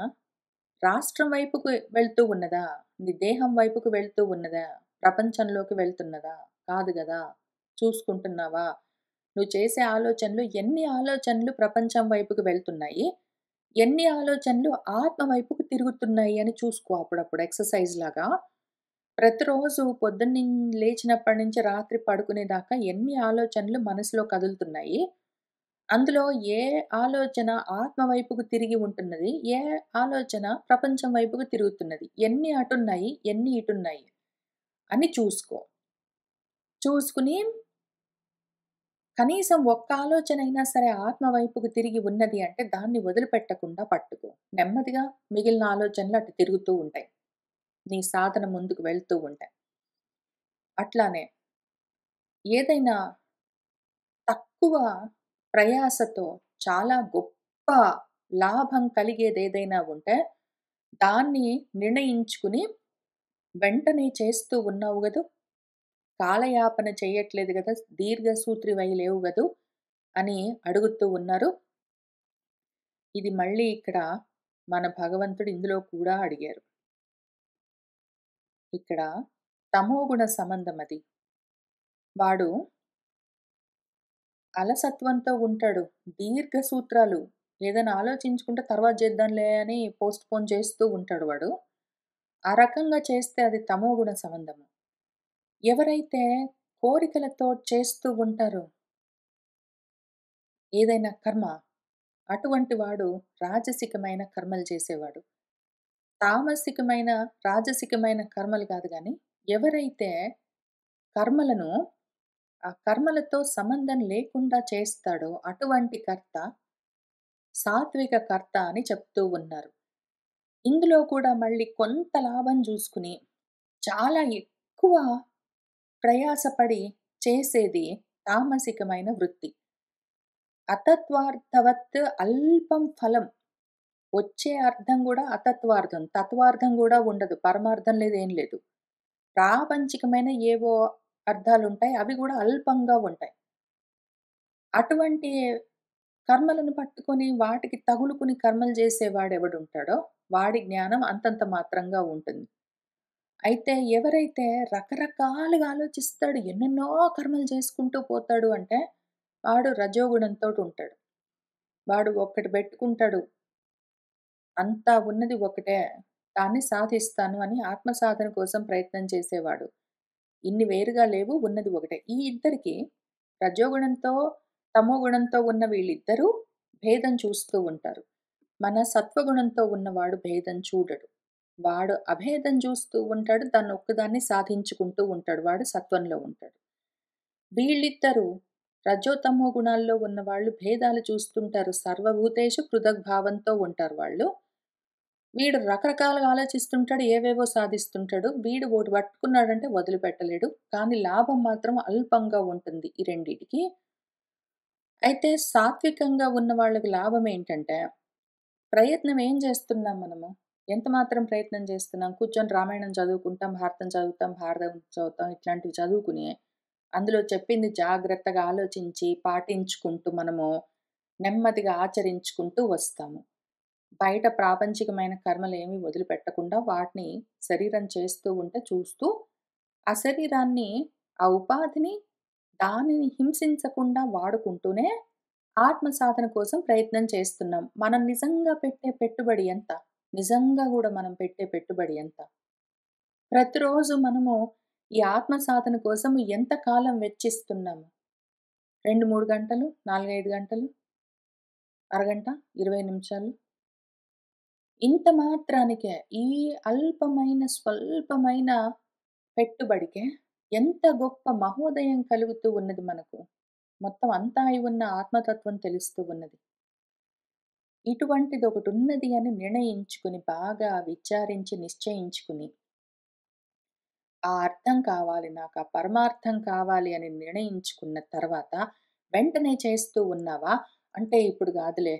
రాష్ట్రం వైపుకు వెళ్తూ ఉన్నదా? నీ దేహం వైపుకు వెళ్తూ ఉన్నదా? ప్రపంచంలోకి వెళ్తున్నదా? కాదు గదా! చూసుకుంటున్నావా? నువ్వు చేసే ఆలోచనలు ఎన్ని ఆలోచనలు ప్రపంచం వైపుకు వెళ్తున్నాయి? ఎన్ని ఆలోచనలు ఆత్మ వైపుకు తిరుగుతున్నాయి అని చూసుకో అప్పుడప్పుడు ఎక్సర్‌సైజ్ లాగా. ప్రతిరోజు పొద్దున్న లేచినప్పటి నుంచి రాత్రి పడుకునేదాకా ఎన్ని ఆలోచనలు మనసులో కదులుతున్నాయి? అందులో ఏ ఆలోచన ఆత్మ వైపుకు తిరిగి ఉంటున్నది? ఏ ఆలోచన ప్రపంచం వైపుకు తిరుగుతున్నది? ఎన్ని అటున్నాయి? ఎన్ని ఇటున్నాయి? అని చూసుకో. చూసుకొని కనీసం ఒక్క ఆలోచనైనా సరే ఆత్మ వైపుకు తిరిగి ఉన్నది అంటే దాన్ని వదిలిపెట్టకుండా పట్టుకో. నెమ్మదిగా మిగిలిన ఆలోచనలు అటు తిరుగుతూ ఉంటాయి. నీ సాధన ముందుకు వెళ్తూ ఉంటాయి. అట్లానే ఏదైనా తక్కువ ప్రయాసతో చాలా గొప్ప లాభం కలిగేదేదైనా ఉంటే, దాన్ని నిర్ణయించుకుని వెంటనే చేస్తూ ఉన్నావు గదూ! కాలయాపన చెయ్యట్లేదు గదా! దీర్ఘసూత్రివై లేవు గదూ! అని అడుగుతూ ఉన్నారు. ఇది మళ్ళీ ఇక్కడ మన భగవంతుడు ఇందులో కూడా అడిగారు. ఇక్కడ తమోగుణ సంబంధమది. వాడు అలసత్వంతో ఉంటాడు. దీర్ఘ సూత్రాలు ఏదైనా ఆలోచించుకుంటే తర్వాత చేద్దాంలే అని పోస్ట్‌పోన్ చేస్తూ ఉంటాడు వాడు. ఆ రకంగా చేస్తే అది తమోగుణ సంబంధము. ఎవరైతే కోరికలతో చేస్తూ ఉంటారో ఏదైనా కర్మ, అటువంటి వాడు రాజసికమైన కర్మలు చేసేవాడు. తామసికమైన, రాజసికమైన కర్మలు కాదు గానీ, ఎవరైతే కర్మలను ఆ కర్మలతో సంబంధం లేకుండా చేస్తాడో అటువంటి కర్త సాత్విక కర్త అని చెప్తూ ఉన్నారు. ఇందులో కూడా మళ్ళీ కొంత లాభం జూసుకుని, చాలా ఎక్కువ ప్రయాసపడి చేసేది తామసికమైన వృత్తి. అతత్వార్థవత్ అల్పం ఫలం. వచ్చే అర్థం గూడా అతత్వార్థం. తత్వార్థం గూడా ఉండదు. పరమార్థం లేదు, ఏం లేదు. ప్రాపంచికమైన ఏవో అర్థాలుంటాయి. అవి గూడా అల్పంగా ఉంటాయి. అటువంటి కర్మలను పట్టుకొని వాటికి తగులుకుని కర్మలు జేసేవాడెవడుంటాడో, వాడి జ్ఞానం అంతంత మాత్రంగా ఉంటుంది. అయితే ఎవరైతే రకరకాలుగా ఆలోచిస్తాడు, ఎన్నెన్నో కర్మలు చేసుకుంటూ పోతాడు అంటే, వాడు రజోగుణంతోటుంటాడు. వాడు ఒక్కటి బెట్టుకుంటాడు. అంతా ఉన్నది ఒకటే. దాన్ని సాధిస్తాను అని ఆత్మ సాధన కోసం ప్రయత్నం చేసేవాడు. ఇన్ని వేరుగా లేవు, ఉన్నది ఒకటే. ఈ ఇద్దరికీ రజోగుణంతో, తమోగుణంతో ఉన్న వీళ్ళిద్దరూ భేదం చూస్తూ ఉంటారు. మన సత్వగుణంతో ఉన్నవాడు భేదం చూడడు. వాడు అభేదం చూస్తూ ఉంటాడు. దాన్నొక్కదాన్ని సాధించుకుంటూ ఉంటాడు. వాడు సత్వంలో ఉంటాడు. వీళ్ళిద్దరూ రజో, తమో గుణాల్లో ఉన్నవాళ్ళు భేదాలు చూస్తుంటారు. సర్వభూతేషు పృథగ్భావంతో ఉంటారు వాళ్ళు. వీడు రకరకాలుగా ఆలోచిస్తుంటాడు. ఏవేవో సాధిస్తుంటాడు. వీడు ఓటి పట్టుకున్నాడంటే వదిలిపెట్టలేడు. కానీ లాభం మాత్రం అల్పంగా ఉంటుంది ఈ రెండిటికి. అయితే సాత్వికంగా ఉన్న వాళ్ళకి లాభం ఏంటంటే, ప్రయత్నం ఏం చేస్తున్నాం మనము? ఎంత మాత్రం ప్రయత్నం చేస్తున్నాం? కూర్చొని రామాయణం చదువుకుంటాం, భారతం చదువుతాం, భారతం చదువుతాం ఇట్లాంటివి చదువుకుని, అందులో చెప్పింది జాగ్రత్తగా ఆలోచించి, పాటించుకుంటూ మనము నెమ్మదిగా ఆచరించుకుంటూ వస్తాము. బయట ప్రాపంచికమైన కర్మలేమి వదిలిపెట్టకుండా వాటిని శరీరం చేస్తూ ఉంటే చూస్తూ, ఆ శరీరాన్ని, ఆ ఉపాధిని దానిని హింసించకుండా వాడుకుంటూనే ఆత్మ సాధన కోసం ప్రయత్నం చేస్తున్నాం. మనం నిజంగా పెట్టే పెట్టుబడి ఎంత? నిజంగా గూడా మనం పెట్టే పెట్టుబడి ఎంత? ప్రతిరోజు మనము ఈ ఆత్మ సాధన కోసం ఎంత కాలం వెచ్చిస్తున్నాము? 2, 3 గంటలు, 4, 5 గంటలు, అరగంట, 20 నిమిషాలు. ఇంత మాత్రానికే ఈ అల్పమైన, స్వల్పమైన పెట్టుబడికే ఎంత గొప్ప మహోదయం కలుగుతూ ఉన్నది మనకు. మొత్తం అంతా అయి ఉన్న ఆత్మతత్వం తెలుస్తూ ఉన్నది. ఇటువంటిదొకటున్నది అని నిర్ణయించుకుని, బాగా విచారించి, నిశ్చయించుకుని, ఆ అర్థం కావాలి నాకు, ఆ పరమార్థం కావాలి అని నిర్ణయించుకున్న తర్వాత, వెంటనే చేస్తూ ఉన్నావా? అంటే ఇప్పుడు గాదులే,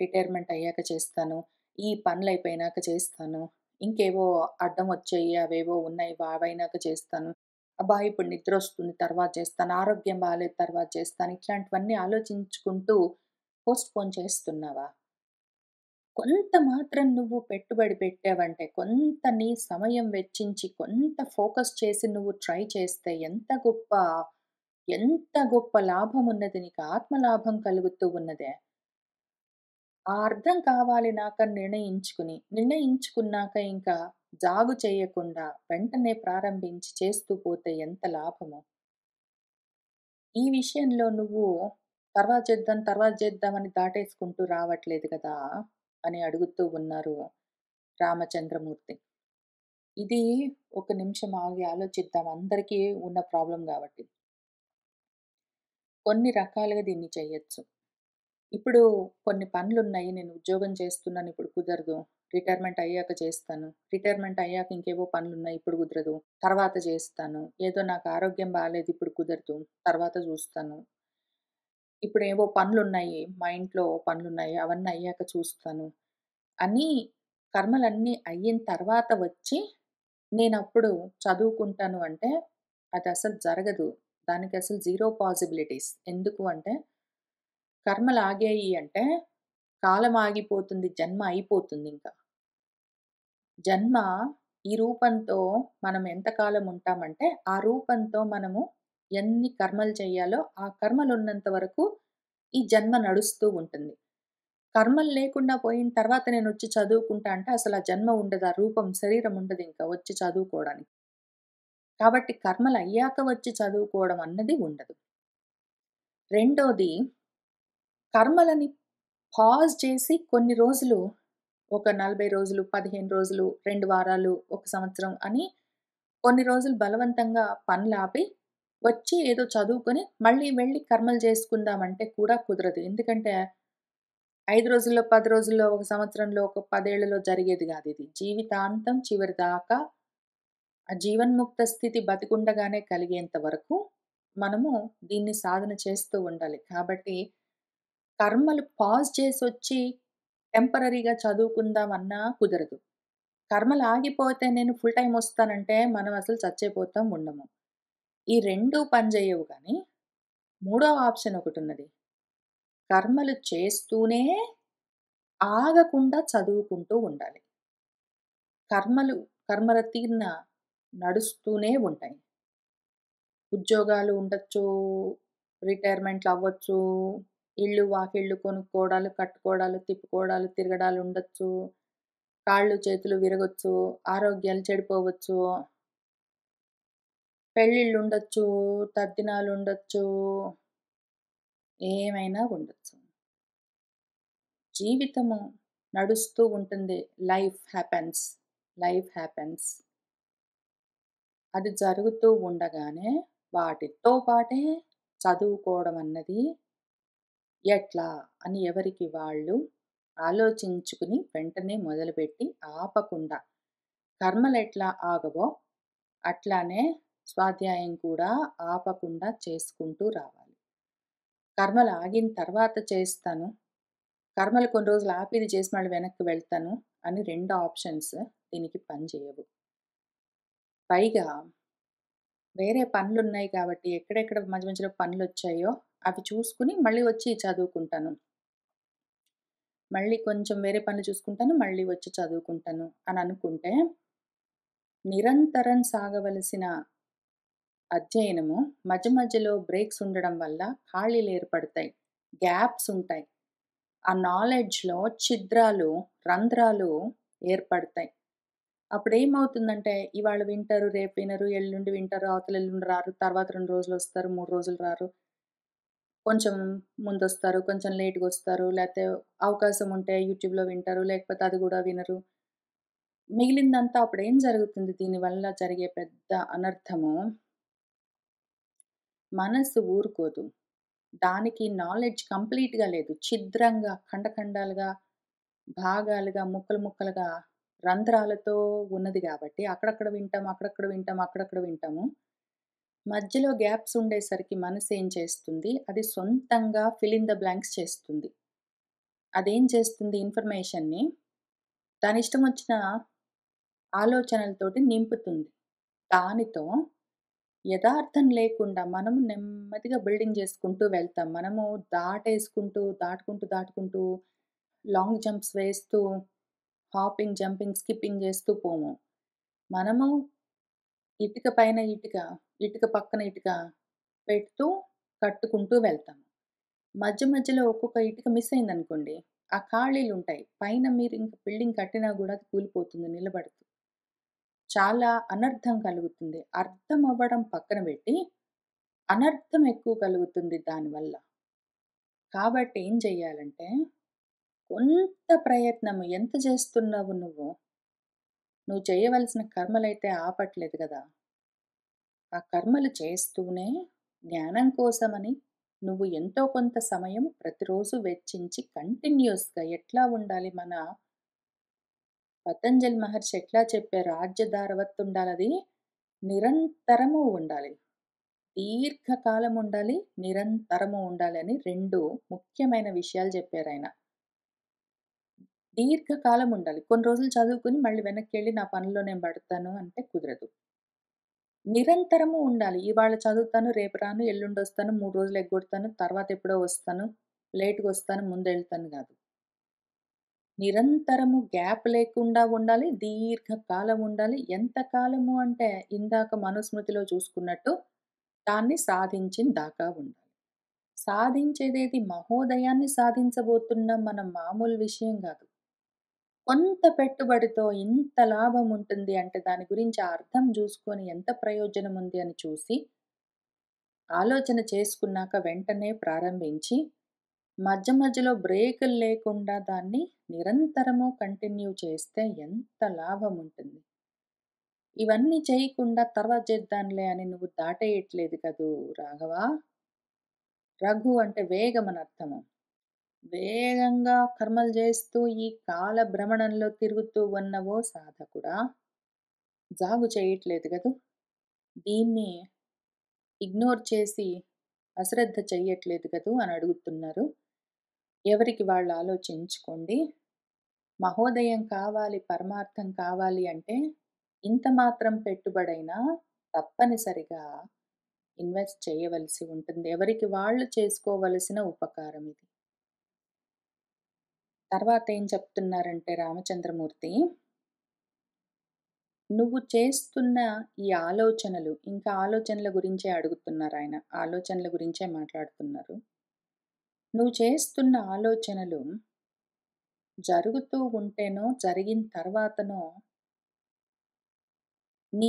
రిటైర్మెంట్ అయ్యాక చేస్తాను, ఈ పనులయిపోయినాక చేస్తాను, ఇంకేవో అడ్డం వచ్చాయి, అవేవో ఉన్నాయి, అవయినాక చేస్తాను, అబ్బా! ఇప్పుడు నిద్రొస్తుంది తర్వాత చేస్తాను, ఆరోగ్యం బాలేదు తర్వాత చేస్తాను, ఇట్లాంటివన్నీ ఆలోచించుకుంటూ పోస్ట్‌పోన్ చేస్తున్నావా? కొంత మాత్రం నువ్వు పెట్టుబడి పెట్టావంటే, కొంత నీ సమయం వెచ్చించి, కొంత ఫోకస్ చేసి నువ్వు ట్రై చేస్తే ఎంత గొప్ప లాభమున్నది నీకు, ఆత్మలాభం కలుగుతూ ఉన్నదే. ఆ అర్థం కావాలి నాకని నిర్ణయించుకున్నాక ఇంకా జాగు చేయకుండా వెంటనే ప్రారంభించి చేస్తూ పోతే ఎంత లాభమో. ఈ విషయంలో నువ్వు తర్వాత చేద్దాం అని దాటేసుకుంటూ రావట్లేదు కదా! అని అడుగుతూ ఉన్నారు రామచంద్రమూర్తి. ఇది ఒక నిమిషం ఆగి ఆలోచిద్దాం. అందరికీ ఉన్న ప్రాబ్లమ్ గాబట్టి. కొన్ని రకాలుగా దీన్ని చెయ్యొచ్చు. ఇప్పుడు కొన్ని పనులున్నాయి. నేను ఉద్యోగం చేస్తున్నాను ఇప్పుడు కుదరదు. రిటైర్మెంట్ అయ్యాక చేస్తాను. రిటైర్మెంట్ అయ్యాక ఇంకేవో పనులున్నాయి ఇప్పుడు కుదరదు. తర్వాత చేస్తాను. ఏదో నాకు ఆరోగ్యం బాలేదు ఇప్పుడు కుదరదు. తర్వాత చూస్తాను. ఇప్పుడేవో పనులున్నాయి. మా ఇంట్లో పనులున్నాయి. అవన్నీ అయ్యాక చూస్తాను. అని కర్మలన్నీ అయిన తర్వాత వచ్చి నేనప్పుడు చదువుకుంటాను అంటే అదసలు జరగదు. దానికసలు జీరో పాసిబిలిటీస్. ఎందుకు అంటే కర్మలాగాయి అంటే కాలం ఆగిపోతుంది. జన్మ అయిపోతుందింక. జన్మ ఈ రూపంతో మనం ఎంతకాలం ఉంటామంటే, ఆ రూపంతో మనము ఎన్ని కర్మలు చేయాలో, ఆ కర్మలున్నంత వరకు ఈ జన్మ నడుస్తూ ఉంటుంది. కర్మలు లేకుండా పోయిన తర్వాత నేనొచ్చి చదువుకుంటా అంటే అసలు ఆ జన్మ ఉండదు. ఆ రూపం, శరీరం ఉండదింక వచ్చి చదువుకోవడానికి. కాబట్టి కర్మలయ్యాక వచ్చి చదువుకోవడం అన్నది ఉండదు. రెండోది కర్మలని పాజ్ చేసి కొన్ని రోజులు ఒక 40 రోజులు, 15 రోజులు, 2 వారాలు, ఒక సంవత్సరం అని కొన్ని రోజులు బలవంతంగా పనులాపి, వచ్చి ఏదో చదువుకొని, మళ్ళీ వెళ్లి కర్మలు చేసుకుందామంటే కూడా కుదరదు. ఎందుకంటే 5 రోజుల్లో, 10 రోజుల్లో, ఒక సంవత్సరంలో, ఒక 10 ఏళ్లలో జరిగేది గాదిది. జీవితాంతం చివరి దాకా ఆ జీవన్ముక్త స్థితి బతికుండగానే కలిగేంత వరకు మనము దీన్ని సాధన చేస్తూ ఉండాలి. కాబట్టి కర్మలు పాజ్ చేసొచ్చి టెంపరరీగా చదువుకుందామన్నా కుదరదు. కర్మలు ఆగిపోతే నేను ఫుల్ టైమ్ వస్తానంటే మనం అసలు చచ్చేపోతాం, ఉండము. ఈ 2 పనిచేయవు గానీ, మూడో ఆప్షన్ ఒకటున్నది. కర్మలు చేస్తూనే ఆగకుండా చదువుకుంటూ ఉండాలి. కర్మలు కర్మల తీరున నడుస్తూనే ఉంటాయి. ఉద్యోగాలు ఉండొచ్చు, రిటైర్మెంట్‌లవ్వచ్చు, ఇల్లు, వాకిళ్ళు కొనుక్కోవడాలు, కట్టుకోవడాలు, తిప్పుకోవడాలు, తిరగడాలుండొచ్చు, కాళ్ళు, చేతులు విరగొచ్చు, ఆరోగ్యాలు చెడిపోవచ్చు, పెళ్ళిళ్ళుండొచ్చు, తద్దినాలుండొచ్చు, ఏమైనా ఉండొచ్చు. జీవితము నడుస్తూ ఉంటుంది. Life happens. Life happens. అది జరుగుతూ ఉండగానే వాటితో పాటే చదువుకోవడం అన్నది ఎట్లా అని ఎవరికి వాళ్ళు ఆలోచించుకుని వెంటనే మొదలుపెట్టి ఆపకుండా కర్మలెట్లా ఆగవో అట్లానే స్వాధ్యాయం కూడా ఆపకుండా చేసుకుంటూ రావాలి. కర్మలు ఆగిన తర్వాత చేస్తాను. కర్మలు కొన్ని రోజులు ఆపి ఇది చేసి మళ్ళీ వెనక్కి వెళ్తాను అని 2 ఆప్షన్స్ దీనికి పనిచేయవు. పైగా వేరే పనులున్నాయి కాబట్టి ఎక్కడెక్కడ మధ్య మధ్యలో పనులొచ్చాయో అవి చూసుకొని మళ్ళీ వచ్చి చదువుకుంటాను. మళ్ళీ కొంచెం వేరే పనులు చూసుకుంటాను. మళ్ళీ వచ్చి చదువుకుంటాను అని అనుకుంటే నిరంతరం సాగవలసిన అధ్యయనము మధ్య మధ్యలో బ్రేక్స్ ఉండడం వల్ల ఖాళీలు ఏర్పడతాయి. గ్యాప్స్ ఉంటాయి. ఆ నాలెడ్జ్‌లో ఛిద్రాలు, రంధ్రాలు ఏర్పడతాయి. అప్పుడేమవుతుందంటే ఇవాళ వింటారు, రేపు వినరు, ఎల్లుండి వింటారు, అవతల ఎల్లుండి రారు, తర్వాత 2 రోజులొస్తారు, 3 రోజులు రారు. కొంచెం ముందొస్తారు, కొంచెం లేట్‌గొస్తారు, లేతే అవకాశం ఉంటే యూట్యూబ్‌లో వింటారు, లేకపోతే అది గూడా వినరు. మిగిలిందంతా అప్పుడేం జరుగుతుంది దీనివల్ల జరిగే పెద్ద అనర్థము మనసు ఊరుకోదు. దానికి నాలెడ్జ్ కంప్లీట్‌గా లేదు. ఛిద్రంగా, ఖండఖండాలుగా, భాగాలుగా, ముక్కలు ముక్కలుగా, రంధ్రాలతో ఉన్నది గాబట్టి అక్కడక్కడ వింటాం, అక్కడక్కడ వింటాం, అక్కడక్కడ వింటాము. మధ్యలో గ్యాప్స్ ఉండేసరికి మనసేం చేస్తుంది, అది సొంతంగా ఫిల్ ఇన్ ద బ్లాంక్స్ చేస్తుంది. అదేం చేస్తుంది ఇన్ఫర్మేషన్‌ని దానిష్టమొచ్చిన ఆలోచనలతోటి నింపుతుంది. దానితో యదార్థం లేకుండా మనము నెమ్మదిగా బిల్డింగ్ చేసుకుంటూ వెళ్తాం. మనము దాటుకుంటూ లాంగ్ జంప్స్ వేస్తూ, హాపింగ్, జంపింగ్, స్కిప్పింగ్ చేస్తూ పోము. మనము ఇటుక పైన ఇటుక, ఇటుక పక్కన ఇటుక పెడుతూ కట్టుకుంటూ వెళ్తాం. మధ్య మధ్యలో ఒక్కొక్క ఇటుక మిస్ అయిందనుకోండి, ఆ ఖాళీలుంటాయి. పైన మీరు ఇంక బిల్డింగ్ కట్టినా గూడా అది కూలిపోతుంది నిలబడదు. చాలా అనర్థం కలుగుతుంది. అర్థం అవ్వడం పక్కన పెట్టి, అనర్థం ఎక్కువ కలుగుతుంది దానివల్ల. కాబట్టి ఏం చెయ్యాలంటే, కొంత ప్రయత్నము ఎంత చేస్తున్నావు నువ్వు? నువ్వు చేయవలసిన కర్మలైతే ఆపట్లేదు గదా! ఆ కర్మలు చేస్తూనే జ్ఞానం కోసమని నువ్వు ఎంతో కొంత సమయం ప్రతిరోజు వెచ్చించి కంటిన్యూయస్‌గా ఎట్లా ఉండాలి మన పతంజలి మహర్షి ఎట్లా చెప్పారు? ఆజ్యధారవత్తుండాలది నిరంతరము ఉండాలి. దీర్ఘకాలం ఉండాలి, నిరంతరము ఉండాలి అని 2 ముఖ్యమైన విషయాలు చెప్పారాయన. దీర్ఘకాలం ఉండాలి. కొన్ని రోజులు చదువుకొని మళ్ళీ వెనక్కెళ్ళి నా పనిలో నేను పడతాను అంటే కుదరదు. నిరంతరము ఉండాలి. ఇవాళ చదువుతాను, రేపు రాను, ఎల్లుండొస్తాను, 3 రోజులు ఎగ్గొడతాను, తర్వాత ఎప్పుడో వస్తాను, లేట్‌గొస్తాను, ముందెళ్తాను గాదు. నిరంతరము గ్యాప్ లేకుండా ఉండాలి. దీర్ఘకాలం ఉండాలి. ఎంత కాలము అంటే ఇందాక మనుస్మృతిలో చూసుకున్నట్టు దాన్ని సాధించిన దాకా ఉండాలి. సాధించేదేది మహోదయాన్ని సాధించబోతున్నాం మనం మామూలు విషయం గాదు. కొంత పెట్టుబడితో ఇంత లాభం ఉంటుంది అంటే దాని గురించి ఆ అర్థం జూసుకొని ఎంత ప్రయోజనం ఉంది అని చూసి ఆలోచన చేసుకున్నాక వెంటనే ప్రారంభించి మధ్య మధ్యలో బ్రేకులు లేకుండా దాన్ని నిరంతరము కంటిన్యూ చేస్తే ఎంత లాభం ఉంటుంది. ఇవన్నీ చేయకుండా తర్వాత చేద్దాంలే అని నువ్వు దాటేయట్లేదు కదూ రాఘవా! రఘు అంటే వేగమని అర్థము. వేగంగా కర్మలు చేస్తూ ఈ కాల భ్రమణంలో తిరుగుతూ ఉన్న ఓ సాధకుడా! జాగు చేయట్లేదు గదూ! దీన్ని ఇగ్నోర్ చేసి అశ్రద్ధ చెయ్యట్లేదు కదూ అని అడుగుతున్నారు. ఎవరికి వాళ్ళు ఆలోచించుకోండి. మహోదయం కావాలి, పరమార్థం కావాలి అంటే ఇంత మాత్రం పెట్టుబడైనా తప్పనిసరిగా ఇన్వెస్ట్ చేయవలసి ఉంటుంది. ఎవరికి వాళ్ళు చేసుకోవలసిన ఉపకారం ఇది. తర్వాత ఏం చెప్తున్నారంటే రామచంద్రమూర్తి, నువ్వు చేస్తున్న ఈ ఆలోచనలు, ఇంకా ఆలోచనల గురించే అడుగుతున్నారాయన. ఆలోచనల గురించే మాట్లాడుతున్నారు. నువ్వు చేస్తున్న ఆలోచనలు జరుగుతూ ఉంటేనో, జరిగిన తర్వాతనో నీ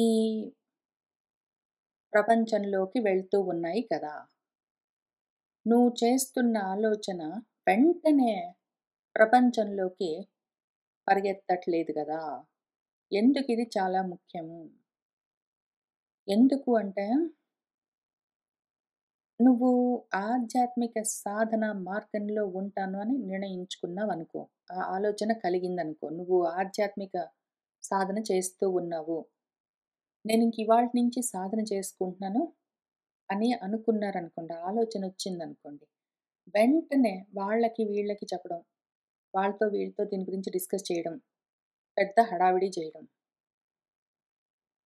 ప్రపంచంలోకి వెళ్తూ ఉన్నాయి కదా! నువ్వు చేస్తున్న ఆలోచన వెంటనే ప్రపంచంలోకి పరిగెత్తట్లేదు గదా! ఎందుకిది చాలా ముఖ్యము? ఎందుకు అంటే, నువ్వు ఆధ్యాత్మిక సాధన మార్గంలో ఉంటాను అని నిర్ణయించుకున్నావనుకో. ఆ ఆలోచన కలిగిందనుకో. నువ్వు ఆధ్యాత్మిక సాధన చేస్తూ ఉన్నావు. నేనింక ఇవాల్టి నుంచి సాధన చేసుకుంటున్నాను అని అనుకున్నారనుకోండి. ఆలోచనొచ్చిందనుకోండి. వెంటనే వాళ్ళకి, వీళ్ళకి చెప్పడం. వాళ్ళతో, వీళ్ళతో దీని గురించి డిస్కస్ చేయడం. పెద్ద హడావిడి చేయడం.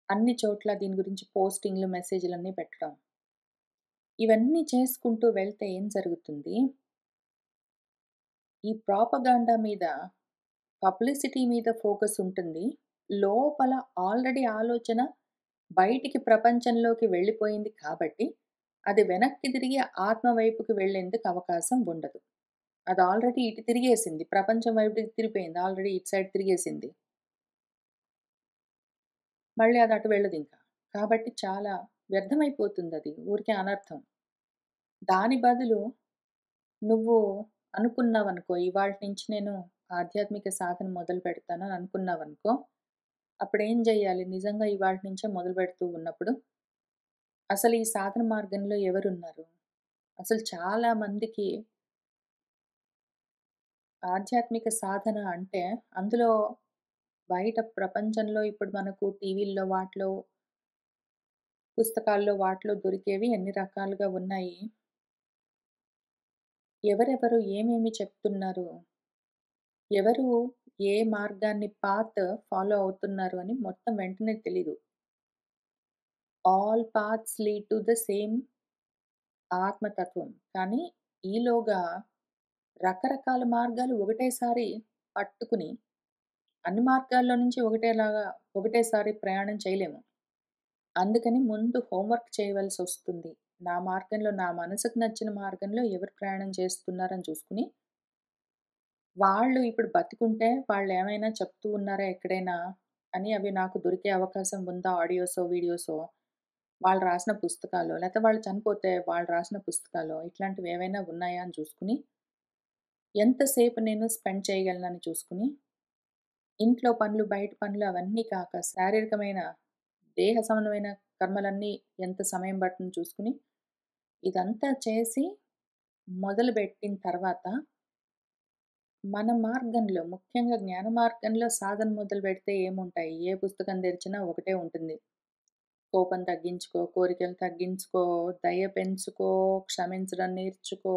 అన్ని చోట్ల దీని గురించి పోస్టింగ్‌లు, మెసేజ్‌లన్నీ పెట్టడం. ఇవన్నీ చేసుకుంటూ వెళ్తే ఏం జరుగుతుంది? ఈ ప్రాపగాండా మీద, పబ్లిసిటీ మీద ఫోకస్ ఉంటుంది. లోపల ఆల్రెడీ ఆలోచన బయటికి ప్రపంచంలోకి వెళ్ళిపోయింది కాబట్టి, అది వెనక్కి తిరిగి ఆత్మ వైపుకి వెళ్ళేందుకు అవకాశం ఉండదు. అది ఆల్రెడీ ఇటు తిరిగేసింది. ప్రపంచం వైపుకి తిరిగిపోయింది. ఆల్రెడీ ఇటు సైడ్ తిరిగేసింది. మళ్ళీ అది అటు వెళ్ళదింక. కాబట్టి చాలా వ్యర్థమైపోతుందది. ఊరికే అనర్థం. దాని బదులు నువ్వు అనుకున్నావనుకో, ఇవాల్టి నుంచి నేను ఆధ్యాత్మిక సాధన మొదలు పెడతాను అని అనుకున్నావనుకో, అప్పుడేం జేయాలి? నిజంగా ఇవాల్టి నుంచే మొదలుపెడుతూ ఉన్నప్పుడు, అసలు ఈ సాధన మార్గంలో ఎవరున్నారు? అసలు చాలా మందికి ఆధ్యాత్మిక సాధన అంటే అందులో బయట ప్రపంచంలో ఇప్పుడు మనకు టీవీల్లో వాటిలో, పుస్తకాల్లో వాటిలో దొరికేవి ఎన్ని రకాలుగా ఉన్నాయి. ఎవరెవరు ఏమేమి చెప్తున్నారు? ఎవరు ఏ మార్గాన్ని ఫాలో అవుతున్నారు అని మొత్తం వెంటనే తెలీదు. All paths lead to the same ఆత్మతత్వం. కానీ ఈలోగా రకరకాల మార్గాలు ఒకటేసారి పట్టుకుని, అన్ని మార్గాల్లో నుంచి ఒకటేసారి ప్రయాణం చేయలేము. అందుకని ముందు హోంవర్క్ చేయవలసొస్తుంది. నా మార్గంలో, నా మనసుకు నచ్చిన మార్గంలో ఎవరు ప్రయాణం చేస్తున్నారని చూసుకొని, వాళ్ళు ఇప్పుడు బతికుంటే వాళ్ళేమైనా చెప్తూ ఉన్నారా ఎక్కడైనా అని అవి నాకు దొరికే అవకాశం ఉందా? ఆడియోసో, వీడియోసో, వాళ్ళు రాసిన పుస్తకాలో, లేతే వాళ్ళు చనిపోతే వాళ్ళు రాసిన పుస్తకాలో ఇట్లాంటివేవైనా ఉన్నాయా అని చూసుకొని, ఎంతసేపు నేను స్పెండ్ చేయగలనని చూసుకొని, ఇంట్లో పనులు, బయట పనులు అవన్నీ కాక శారీరకమైన, దేహ సంబంధమైన కర్మలన్నీ ఎంత సమయం పడుతుందో చూసుకొని, ఇదంతా చేసి మొదలుబెట్టిన తర్వాత, మన మార్గంలో ముఖ్యంగా జ్ఞాన మార్గంలో సాధన మొదలుపెడితే ఏముంటాయి? ఏ పుస్తకం తెరిచినా ఒకటే ఉంటుంది. కోపం తగ్గించుకో, కోరికలు తగ్గించుకో, దయ పెంచుకో, క్షమించడం నేర్చుకో,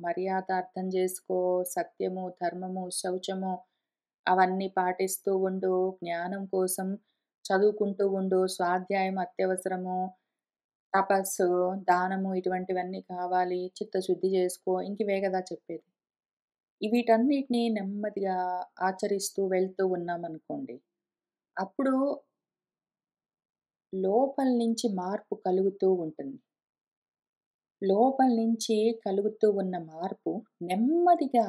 మర్యాద అర్థం చేసుకో, సత్యము, ధర్మము, శౌచము అవన్నీ పాటిస్తూ ఉండు, జ్ఞానం కోసం చదువుకుంటూ ఉండు, స్వాధ్యాయం అత్యవసరము, తపస్సు, దానము ఇటువంటివన్నీ కావాలి, చిత్తశుద్ధి చేసుకో. ఇంక ఇవే గదా చెప్పేది. వీటన్నిటిని నెమ్మదిగా ఆచరిస్తూ వెళ్తూ ఉన్నామనుకోండి, అప్పుడు లోపల నుంచి మార్పు కలుగుతూ ఉంటుంది. లోపల నుంచి కలుగుతూ ఉన్న మార్పు నెమ్మదిగా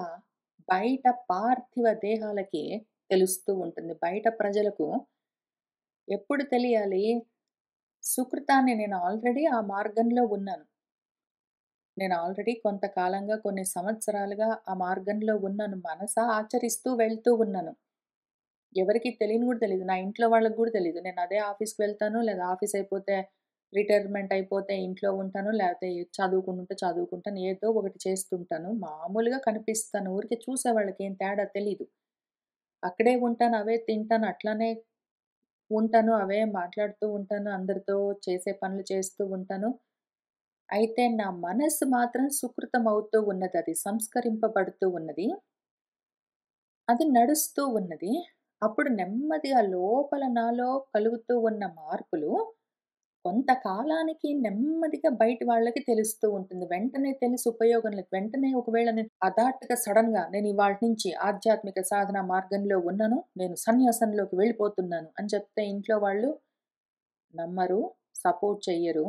బయట పార్థివ దేహాలకి తెలుస్తూ ఉంటుంది. బయట ప్రజలకు ఎప్పుడు తెలియాలి? సుకృతాన్ని నేను ఆల్రెడీ ఆ మార్గంలో ఉన్నాను. నేను ఆల్రెడీ కొంతకాలంగా కొన్ని సంవత్సరాలుగా ఆ మార్గంలో ఉన్నాను. మనసా ఆచరిస్తూ వెళ్తూ ఉన్నాను. ఎవరికీ తెలియని గూడా తెలీదు. నా ఇంట్లో వాళ్ళకి గూడా తెలీదు. నేను అదే ఆఫీస్‌కి వెళ్తాను. లేదా ఆఫీస్ అయిపోతే రిటైర్మెంట్ అయిపోతే ఇంట్లో ఉంటాను. లేతే చదువుకుంటుంటే చదువుకుంటాను. ఏదో ఒకటి చేస్తుంటాను. మామూలుగా కనిపిస్తాను. ఊరికే చూసేవాళ్ళకి ఏం తేడా తెలీదు. అక్కడే ఉంటాను. అవే తింటాను. అట్లానే ఉంటాను. అవే మాట్లాడుతూ ఉంటాను. అందరితో చేసే పనులు చేస్తూ ఉంటాను. అయితే నా మనస్సు మాత్రం సుకృతమవుతూ ఉన్నదది. సంస్కరింపబడుతూ ఉన్నది. అది నడుస్తూ ఉన్నది. అప్పుడు నెమ్మదిగా లోపల నాలో కలుగుతూ ఉన్న మార్పులు కొంతకాలానికి నెమ్మదిగా బయటి వాళ్ళకి తెలుస్తూ ఉంటుంది. వెంటనే తెలిసి ఉపయోగం లేదు. వెంటనే ఒకవేళ నేను హఠాత్తుగా సడెన్‌గా నేను ఇవాల్టి నుంచి ఆధ్యాత్మిక సాధన మార్గంలో ఉన్నాను. నేను సన్యాసంలోకి వెళ్ళిపోతున్నాను అని చెప్తే ఇంట్లో వాళ్ళు నమ్మరు, సపోర్ట్ చెయ్యరు.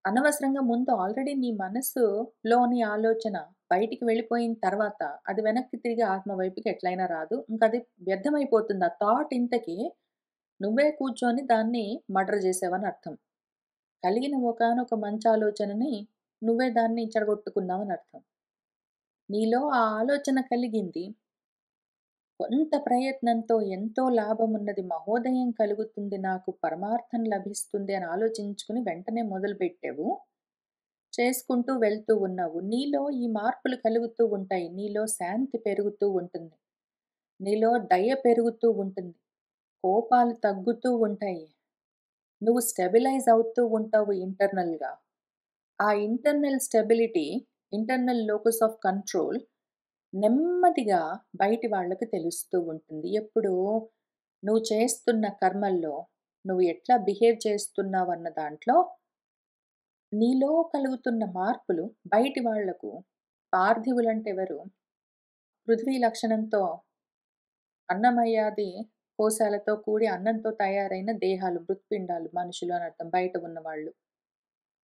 అనవసరంగా ముందు ఆల్రెడీ నీ మనస్సులోని ఆలోచన బయటికి వెళ్ళిపోయిన తర్వాత, అది వెనక్కి తిరిగి ఆత్మ వైపుకి ఎట్లైనా రాదు. ఇంకది వ్యర్థమైపోతుంది. ఆ థాట్ ఇంతకి నువ్వే కూర్చొని దాన్ని మర్డర్ చేసావని అర్థం. కలిగిన ఒకానొక మంచి ఆలోచనని నువ్వే దాన్ని చెడగొట్టుకున్నావని అర్థం. నీలో ఆ ఆలోచన కలిగింది. కొంత ప్రయత్నంతో ఎంతో లాభమున్నది, మహోదయం కలుగుతుంది, నాకు పరమార్థం లభిస్తుంది అని ఆలోచించుకుని వెంటనే మొదలుపెట్టావు. చేసుకుంటూ వెళ్తూ ఉన్నావు. నీలో ఈ మార్పులు కలుగుతూ ఉంటాయి. నీలో శాంతి పెరుగుతూ ఉంటుంది. నీలో దయ పెరుగుతూ ఉంటుంది. కోపాలు తగ్గుతూ ఉంటాయి. నువ్వు స్టెబిలైజ్ అవుతూ ఉంటావు ఇంటర్నల్‌గా. ఆ internal stability, internal locus of control నెమ్మదిగా బయటి వాళ్ళకి తెలుస్తూ ఉంటుంది. ఎప్పుడు నువ్వు చేస్తున్న కర్మల్లో నువ్వు ఎట్లా బిహేవ్ చేస్తున్నావన్న దాంట్లో నీలో కలుగుతున్న మార్పులు బయటి వాళ్లకు, పార్థివులంటే ఎవరు? పృథ్వీ లక్షణంతో అన్నమయ్యాది కోశాలతో కూడి అన్నంతో తయారైన దేహాలు, మృత్పిండాలు, మనుషులు అని అర్థం బయట ఉన్నవాళ్ళు.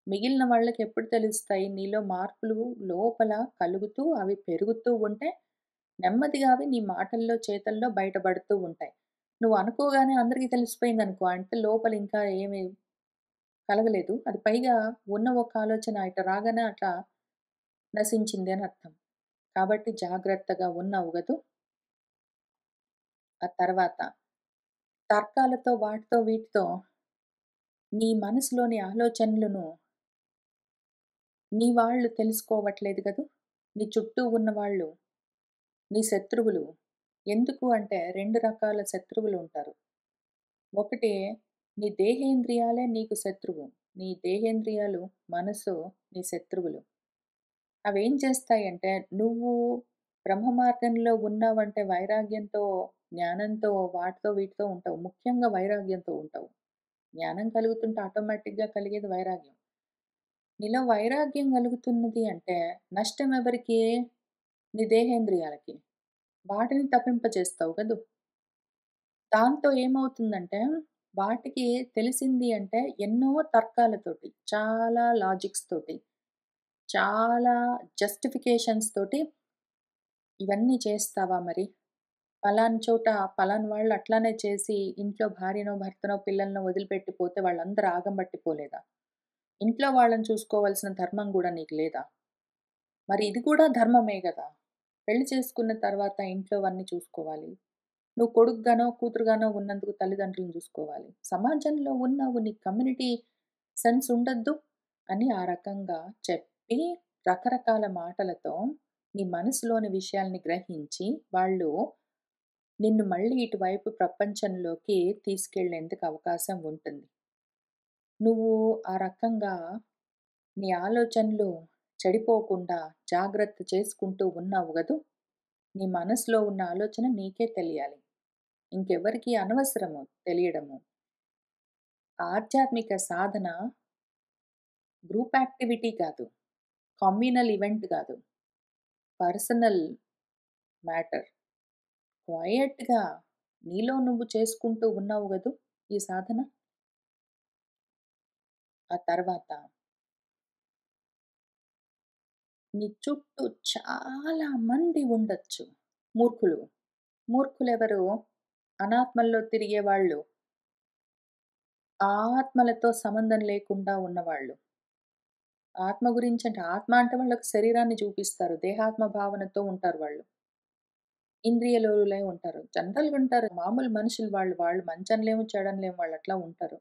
మిగిలిన వాళ్ళకి ఎప్పుడు తెలుస్తాయి? నీలో మార్పులు లోపల కలుగుతూ, అవి పెరుగుతూ ఉంటే, నెమ్మదిగా అవి నీ మాటల్లో, చేతల్లో బయటపడుతూ ఉంటాయి. నువ్వు అనుకోగానే అందరికీ తెలిసిపోయిందనుకో, అంటే లోపల ఇంకా ఏమి కలగలేదు. అది పైగా ఉన్న ఒక ఆలోచన ఇట రాగానే అట్లా నశించింది అని అర్థం. కాబట్టి జాగ్రత్తగా ఉన్నావు గదూ! ఆ తర్వాత తర్కాలతో వాటితో వీటితో నీ మనసులోని ఆలోచనలను నీ వాళ్ళు తెలుసుకోవట్లేదు గదూ! నీ చుట్టూ ఉన్నవాళ్ళు, నీ శత్రువులు. ఎందుకు అంటే 2 రకాల శత్రువులుంటారు. ఒకటి నీ దేహేంద్రియాలే నీకు శత్రువు. నీ దేహేంద్రియాలు, మనసు నీ శత్రువులు. అవేం చేస్తాయంటే, నువ్వు బ్రహ్మ మార్గంలో ఉన్నావంటే వైరాగ్యంతో, జ్ఞానంతో, వాటితో వీటితో ఉంటావు. ముఖ్యంగా వైరాగ్యంతో ఉంటావు. జ్ఞానం కలుగుతుంటే ఆటోమేటిక్‌గా కలిగేది వైరాగ్యం. నీలో వైరాగ్యం కలుగుతున్నది అంటే నష్టం ఎవరికి? నీ దేహేంద్రియాలకి. వాటిని తప్పింపజేస్తావు కదూ! దాంతో ఏమవుతుందంటే, వాటికి తెలిసింది అంటే ఎన్నో తర్కాలతోటి, చాలా లాజిక్స్ తోటి, చాలా జస్టిఫికేషన్స్ తోటి ఇవన్నీ చేస్తావా మరి? పలానా చోట పలానా వాళ్ళు అట్లానే చేసి ఇంట్లో భార్యనో, భర్తనో, పిల్లలనో వదిలిపెట్టి పోతే వాళ్ళందరూ ఆగం బట్టిపోలేదా? ఇంట్లో వాళ్ళని చూసుకోవాల్సిన ధర్మం గూడా నీకు లేదా? మరి ఇది కూడా ధర్మమే గదా! పెళ్లి చేసుకున్న తర్వాత ఇంట్లోవన్నీ చూసుకోవాలి. నువ్వు కొడుకుగానో, కూతురుగానో ఉన్నందుకు తల్లిదండ్రులను చూసుకోవాలి. సమాజంలో ఉన్నావు. నీకు కమ్యూనిటీ సెన్స్ ఉండొద్దు అని ఆ రకంగా చెప్పి, రకరకాల మాటలతో నీ మనసులోని విషయాల్ని గ్రహించి, వాళ్ళు నిన్ను మళ్ళీ ఇటువైపు ప్రపంచంలోకి తీసుకెళ్ళేందుకు అవకాశం ఉంటుంది. నువ్వు ఆ రకంగా నీ ఆలోచనలు చెడిపోకుండా జాగ్రత్త చేసుకుంటూ ఉన్నావు గదూ! నీ మనసులో ఉన్న ఆలోచన నీకే తెలియాలి. ఇంకెవ్వరికీ అనవసరము తెలియడము. ఆధ్యాత్మిక సాధన గ్రూప్ యాక్టివిటీ కాదు. కమ్యూనల్ ఈవెంట్ గాదు. Personal matter. క్వైయట్‌గా నీలో నువ్వు చేసుకుంటూ ఉన్నావు గదూ! ఈ సాధన. ఆ తర్వాత నీ చుట్టూ చాలా మంది ఉండొచ్చు. మూర్ఖులు. మూర్ఖులెవరు? అనాత్మల్లో తిరిగేవాళ్ళు. ఆత్మలతో సంబంధం లేకుండా ఉన్నవాళ్ళు. ఆత్మ గురించంటే ఆత్మ అంటే వాళ్ళకి శరీరాన్ని చూపిస్తారు. దేహాత్మ భావనతో ఉంటారు వాళ్ళు. ఇంద్రియలోలులై ఉంటారు. జనరల్‌గా ఉంటారు. మామూలు మనుషులు వాళ్ళు. వాళ్ళు మంచనలేము, చెడనలేము వాళ్ళట్లా ఉంటారు.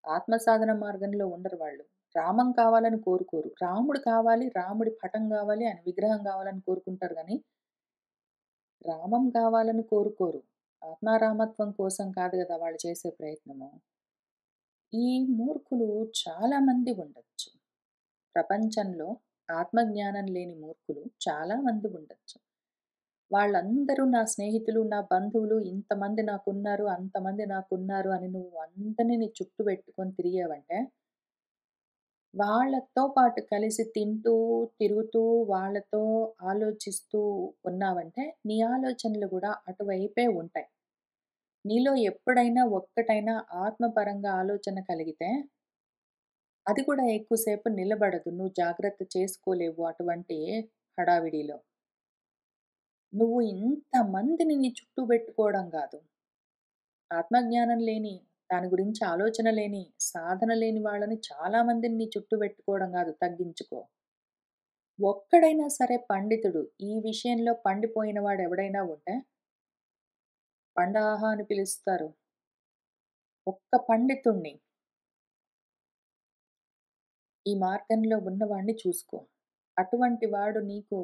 ఆత్మ సాధన మార్గంలో ఉండరు వాళ్ళు. రామం కావాలని కోరుకోరు. రాముడు కావాలి, రాముడి పటం గావాలి, ఆయన విగ్రహం గావాలని కోరుకుంటారు గానీ, రామం కావాలని కోరుకోరు. ఆత్మారామత్వం కోసం కాదు గదా! వాళ్ళు చేసే ప్రయత్నము. ఈ మూర్ఖులు చాలా మంది ఉండొచ్చు. ప్రపంచంలో ఆత్మజ్ఞానం లేని మూర్ఖులు చాలా మంది ఉండొచ్చు. వాళ్ళందరూ నా స్నేహితులు, నా బంధువులు ఇంతమంది నాకున్నారు, అంతమంది నాకున్నారు అని నువ్వు అందరిని నీ చుట్టూ పెట్టుకొని తిరిగావంటే, వాళ్ళతో పాటు కలిసి తింటూ, తిరుగుతూ, వాళ్ళతో ఆలోచిస్తూ ఉన్నావంటే, నీ ఆలోచనలు గూడా అటువైపే ఉంటాయి. నీలో ఎప్పుడైనా ఒక్కటైనా ఆత్మపరంగా ఆలోచన కలిగితే, అది కూడా ఎక్కువ సేపు నిలబడదు. నువ్వు జాగ్రత్త చేసుకోలేవు అటువంటి హడావిడిలో. నువ్వు ఇంతమందిని నీ చుట్టూ పెట్టుకోవడం గాదు. ఆత్మజ్ఞానం లేని, దాని గురించి ఆలోచన లేని, సాధన లేని వాళ్ళని చాలా మందిని నీ చుట్టూ పెట్టుకోవడం గాదు. తగ్గించుకో. ఒక్కడైనా సరే పండితుడు, ఈ విషయంలో పండిపోయిన వాడెవడైనా ఉంటే, పండాహా అని పిలుస్తారు. ఒక్క పండితుడిని ఈ మార్గంలో ఉన్నవాడిని చూసుకో. అటువంటి వాడు నీకు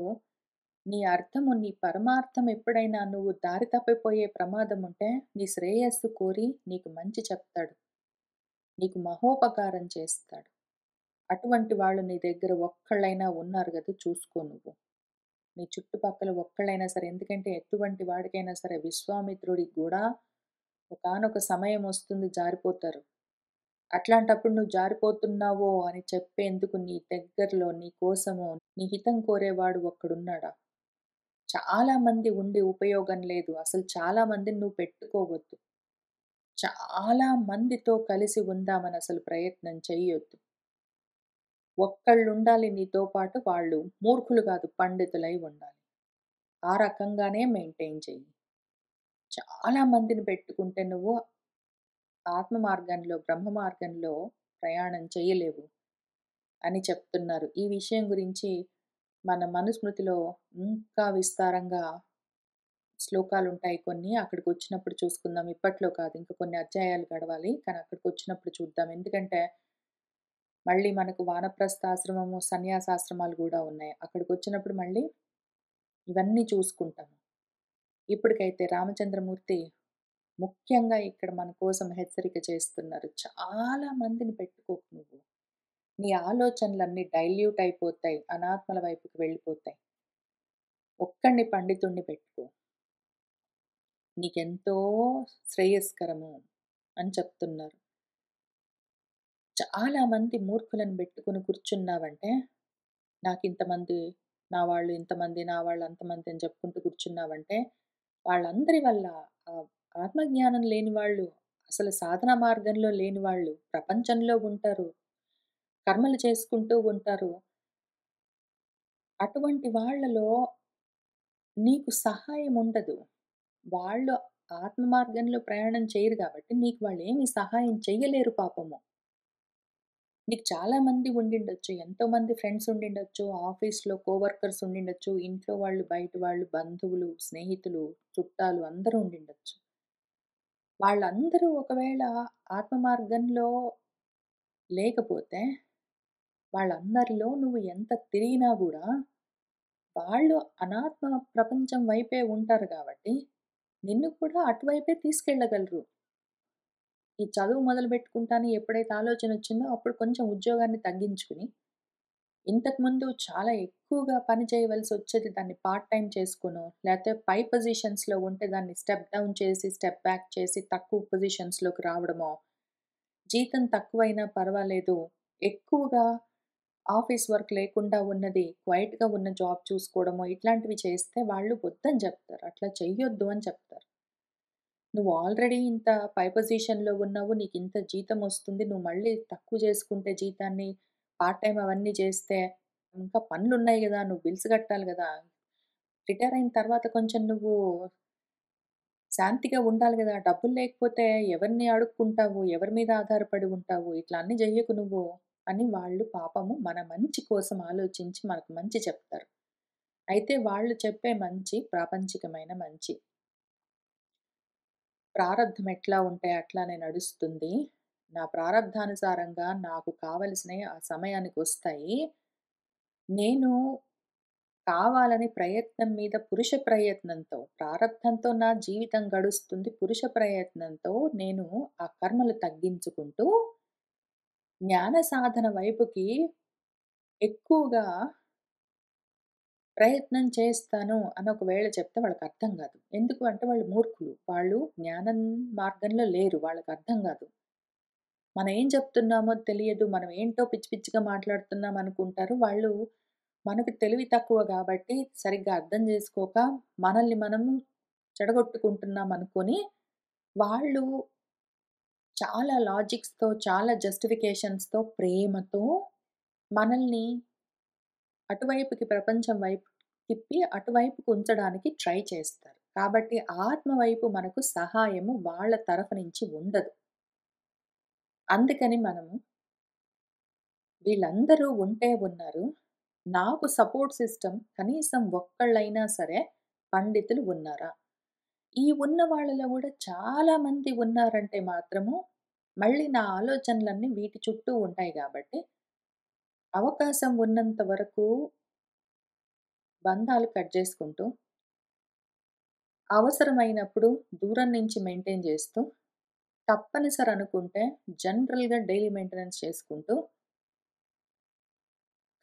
నీ అర్థము, నీ పరమార్థం ఎప్పుడైనా నువ్వు దారి తప్పిపోయే ప్రమాదం ఉంటే, నీ శ్రేయస్సు కోరి నీకు మంచి చెప్తాడు. నీకు మహోపకారం చేస్తాడు. అటువంటి వాళ్ళు నీ దగ్గర ఒక్కళ్ళైనా ఉన్నారు గదా! చూసుకో నువ్వు. నీ చుట్టుపక్కల ఒక్కళ్ళైనా సరే ఎందుకంటే ఎటువంటి వాడికైనా సరే విశ్వామిత్రుడికి గూడా ఒకానొక సమయం వస్తుంది జారిపోతారు. అట్లాంటప్పుడు నువ్వు జారిపోతున్నావో అని చెప్పేందుకు నీ దగ్గరలో నీ కోసము, నీ హితం కోరేవాడు ఒక్కడున్నాడా? చాలా మంది ఉండి ఉపయోగం లేదు. అసలు చాలా మందిని నువ్వు పెట్టుకోవద్దు. చాలా మందితో కలిసి ఉందామని అసలు ప్రయత్నం చెయ్యొద్దు. ఒక్కళ్ళుండాలి నీతో పాటు వాళ్ళు మూర్ఖులు కాదు పండితులై ఉండాలి. ఆ రకంగానే మెయింటైన్ చెయ్యి. చాలా మందిని పెట్టుకుంటే నువ్వు ఆత్మ మార్గంలో, బ్రహ్మ మార్గంలో ప్రయాణం చెయ్యలేవు అని చెప్తున్నారు. ఈ విషయం గురించి మన మనుస్మృతిలో ఇంకా విస్తారంగా శ్లోకాలుంటాయి కొన్ని. అక్కడికొచ్చినప్పుడు చూసుకుందాం. ఇప్పట్లో కాదు. ఇంక కొన్ని అధ్యాయాలు గడవాలి. కానీ అక్కడికొచ్చినప్పుడు చూద్దాం. ఎందుకంటే, మళ్ళీ మనకు వానప్రస్థాశ్రమము, సన్యాసాశ్రమాలు గూడా ఉన్నాయి. అక్కడికొచ్చినప్పుడు మళ్ళీ ఇవన్నీ చూసుకుంటాము. ఇప్పటికైతే రామచంద్రమూర్తి ముఖ్యంగా ఇక్కడ మన కోసం హెచ్చరిక చేస్తున్నారు. చాలా మందిని పెట్టుకోకు నువ్వు. నీ ఆలోచనలన్నీ డైల్యూట్ అయిపోతాయి. అనాత్మల వైపుకి వెళ్ళిపోతాయి. ఒక్కడిని పండితుడిని పెట్టుకో. నీకెంతో శ్రేయస్కరము అని చెప్తున్నారు. చాలా మంది మూర్ఖులను పెట్టుకొని కూర్చున్నావంటే, నాకింతమంది, నా వాళ్ళు ఇంతమంది, నా వాళ్ళు అంతమంది అని చెప్పుకుంటూ కూర్చున్నావంటే, వాళ్ళందరి వల్ల ఆత్మజ్ఞానం లేని వాళ్ళు, అసలు సాధన మార్గంలో లేని వాళ్ళు, ప్రపంచంలో ఉంటారు. కర్మలు చేసుకుంటూ ఉంటారు. అటువంటి వాళ్ళలో నీకు సహాయం ఉండదు. వాళ్ళు ఆత్మ మార్గంలో ప్రయాణం చేయరు గాబట్టి, నీకు వాళ్ళేమి సహాయం చెయ్యలేరు పాపము. నీకు చాలా మంది ఉండిండొచ్చు. ఎంతోమంది ఫ్రెండ్స్ ఉండిండొచ్చు. ఆఫీస్‌లో కోవర్కర్స్ ఉండిండొచ్చు. ఇంట్లో వాళ్ళు, బయట వాళ్ళు, బంధువులు, స్నేహితులు, చుట్టాలు అందరూ ఉండిండొచ్చు. వాళ్ళందరూ ఒకవేళ ఆత్మ మార్గంలో లేకపోతే, వాళ్ళందరిలో నువ్వు ఎంత తిరిగినా గూడా, వాళ్ళు అనాత్మ ప్రపంచం వైపే ఉంటారు గాబట్టి, నిన్ను కూడా అటువైపే తీసుకెళ్ళగలరు. ఈ చదువు మొదలుపెట్టుకుంటాను ఎప్పుడైతే ఆలోచనొచ్చిందో, అప్పుడు కొంచెం ఉద్యోగాన్ని తగ్గించుకుని, ఇంతకుముందు చాలా ఎక్కువగా పని చేయవలసొచ్చేది. దాన్ని పార్ట్ టైమ్ చేసుకొనో, లేతే పై పొజిషన్స్‌లో ఉంటే దాన్ని స్టెప్ డౌన్ చేసి, స్టెప్ బ్యాక్ చేసి తక్కువ పొజిషన్స్‌లోకి రావడమో, జీతం తక్కువైనా పర్వాలేదు, ఎక్కువగా ఆఫీస్ వర్క్ లేకుండా ఉన్నది, క్వైట్‌గా ఉన్న జాబ్ చూసుకోవడమో, ఇట్లాంటివి చేస్తే వాళ్ళు వద్దని చెప్తారు. అట్లా చెయ్యొద్దు అని చెప్తారు. నువ్వు ఆల్రెడీ ఇంత పై పొజిషన్‌లో ఉన్నావు. నీకింత జీతమొస్తుంది. నువ్వు మళ్ళీ తక్కువ చేసుకుంటే జీతాన్ని, పార్ట్ టైమ్ అవన్నీ చేస్తే, ఇంకా పనులున్నాయి గదా! నువ్వు బిల్స్ కట్టాలి గదా! రిటైర్ అయిన తర్వాత కొంచెం నువ్వు శాంతిగా ఉండాలి గదా! డబ్బులు లేకపోతే ఎవరిని అడుక్కుంటావు? ఎవరి మీద ఆధారపడి ఉంటావు? ఇట్లా అన్నీ జెయ్యకు నువ్వు అని వాళ్ళు పాపము మన మంచి కోసం ఆలోచించి మనకు మంచి చెప్తారు. అయితే వాళ్ళు చెప్పే మంచి ప్రాపంచికమైన మంచి. ప్రారబ్ధం ఎట్లా ఉంటే అట్లానే నడుస్తుంది. నా ప్రారబ్ధానుసారంగా నాకు కావలసినయి ఆ సమయానికొస్తాయి. నేను కావాలని ప్రయత్నం మీద పురుష ప్రయత్నంతో, ప్రారబ్ధంతో నా జీవితం గడుస్తుంది. పురుష ప్రయత్నంతో నేను ఆ కర్మలు తగ్గించుకుంటూ, జ్ఞాన సాధన వైపుకి ఎక్కువగా ప్రయత్నం చేస్తాను అని ఒకవేళ చెప్తే వాళ్ళకర్థం గాదు. ఎందుకు అంటే వాళ్ళు మూర్ఖులు. వాళ్ళు జ్ఞానం మార్గంలో లేరు. వాళ్ళకర్థం గాదు. మనం ఏం చెప్తున్నామో తెలియదు. మనం ఏంటో పిచ్చి పిచ్చిగా మాట్లాడుతున్నాం అనుకుంటారు. వాళ్ళు మనకు తెలివి తక్కువ గాబట్టి సరిగ్గా అర్థం జేసుకోక మనల్ని మనము చెడగొట్టుకుంటున్నాం అనుకోని, వాళ్ళు చాలా లాజిక్స్‌తో, చాలా జస్టిఫికేషన్స్‌తో, ప్రేమతో మనల్ని అటువైపుకి ప్రపంచం వైపు తిప్పి అటువైపుకు ఉంచడానికి ట్రై చేస్తారు. కాబట్టి ఆత్మ వైపు మనకు సహాయము వాళ్ళ తరఫు నుంచి ఉండదు. అందుకని మనము వీళ్ళందరూ ఉంటే ఉన్నారు. నాకు సపోర్ట్ సిస్టమ్ కనీసం ఒక్కళ్ళైనా సరే పండితులు ఉన్నారా? ఈ ఉన్న వాళ్ళలో గూడా చాలా మంది ఉన్నారంటే మాత్రము, మళ్ళీ నా ఆలోచనలన్నీ వీటి చుట్టూ ఉంటాయి గాబట్టి, అవకాశం ఉన్నంత వరకు బంధాలు కట్ జేసుకుంటూ, అవసరమైనప్పుడు దూరం నుంచి మెయింటైన్ జేస్తూ, తప్పనిసరి అనుకుంటే జనరల్‌గా డైలీ మెయింటెనెన్స్ చేసుకుంటూ,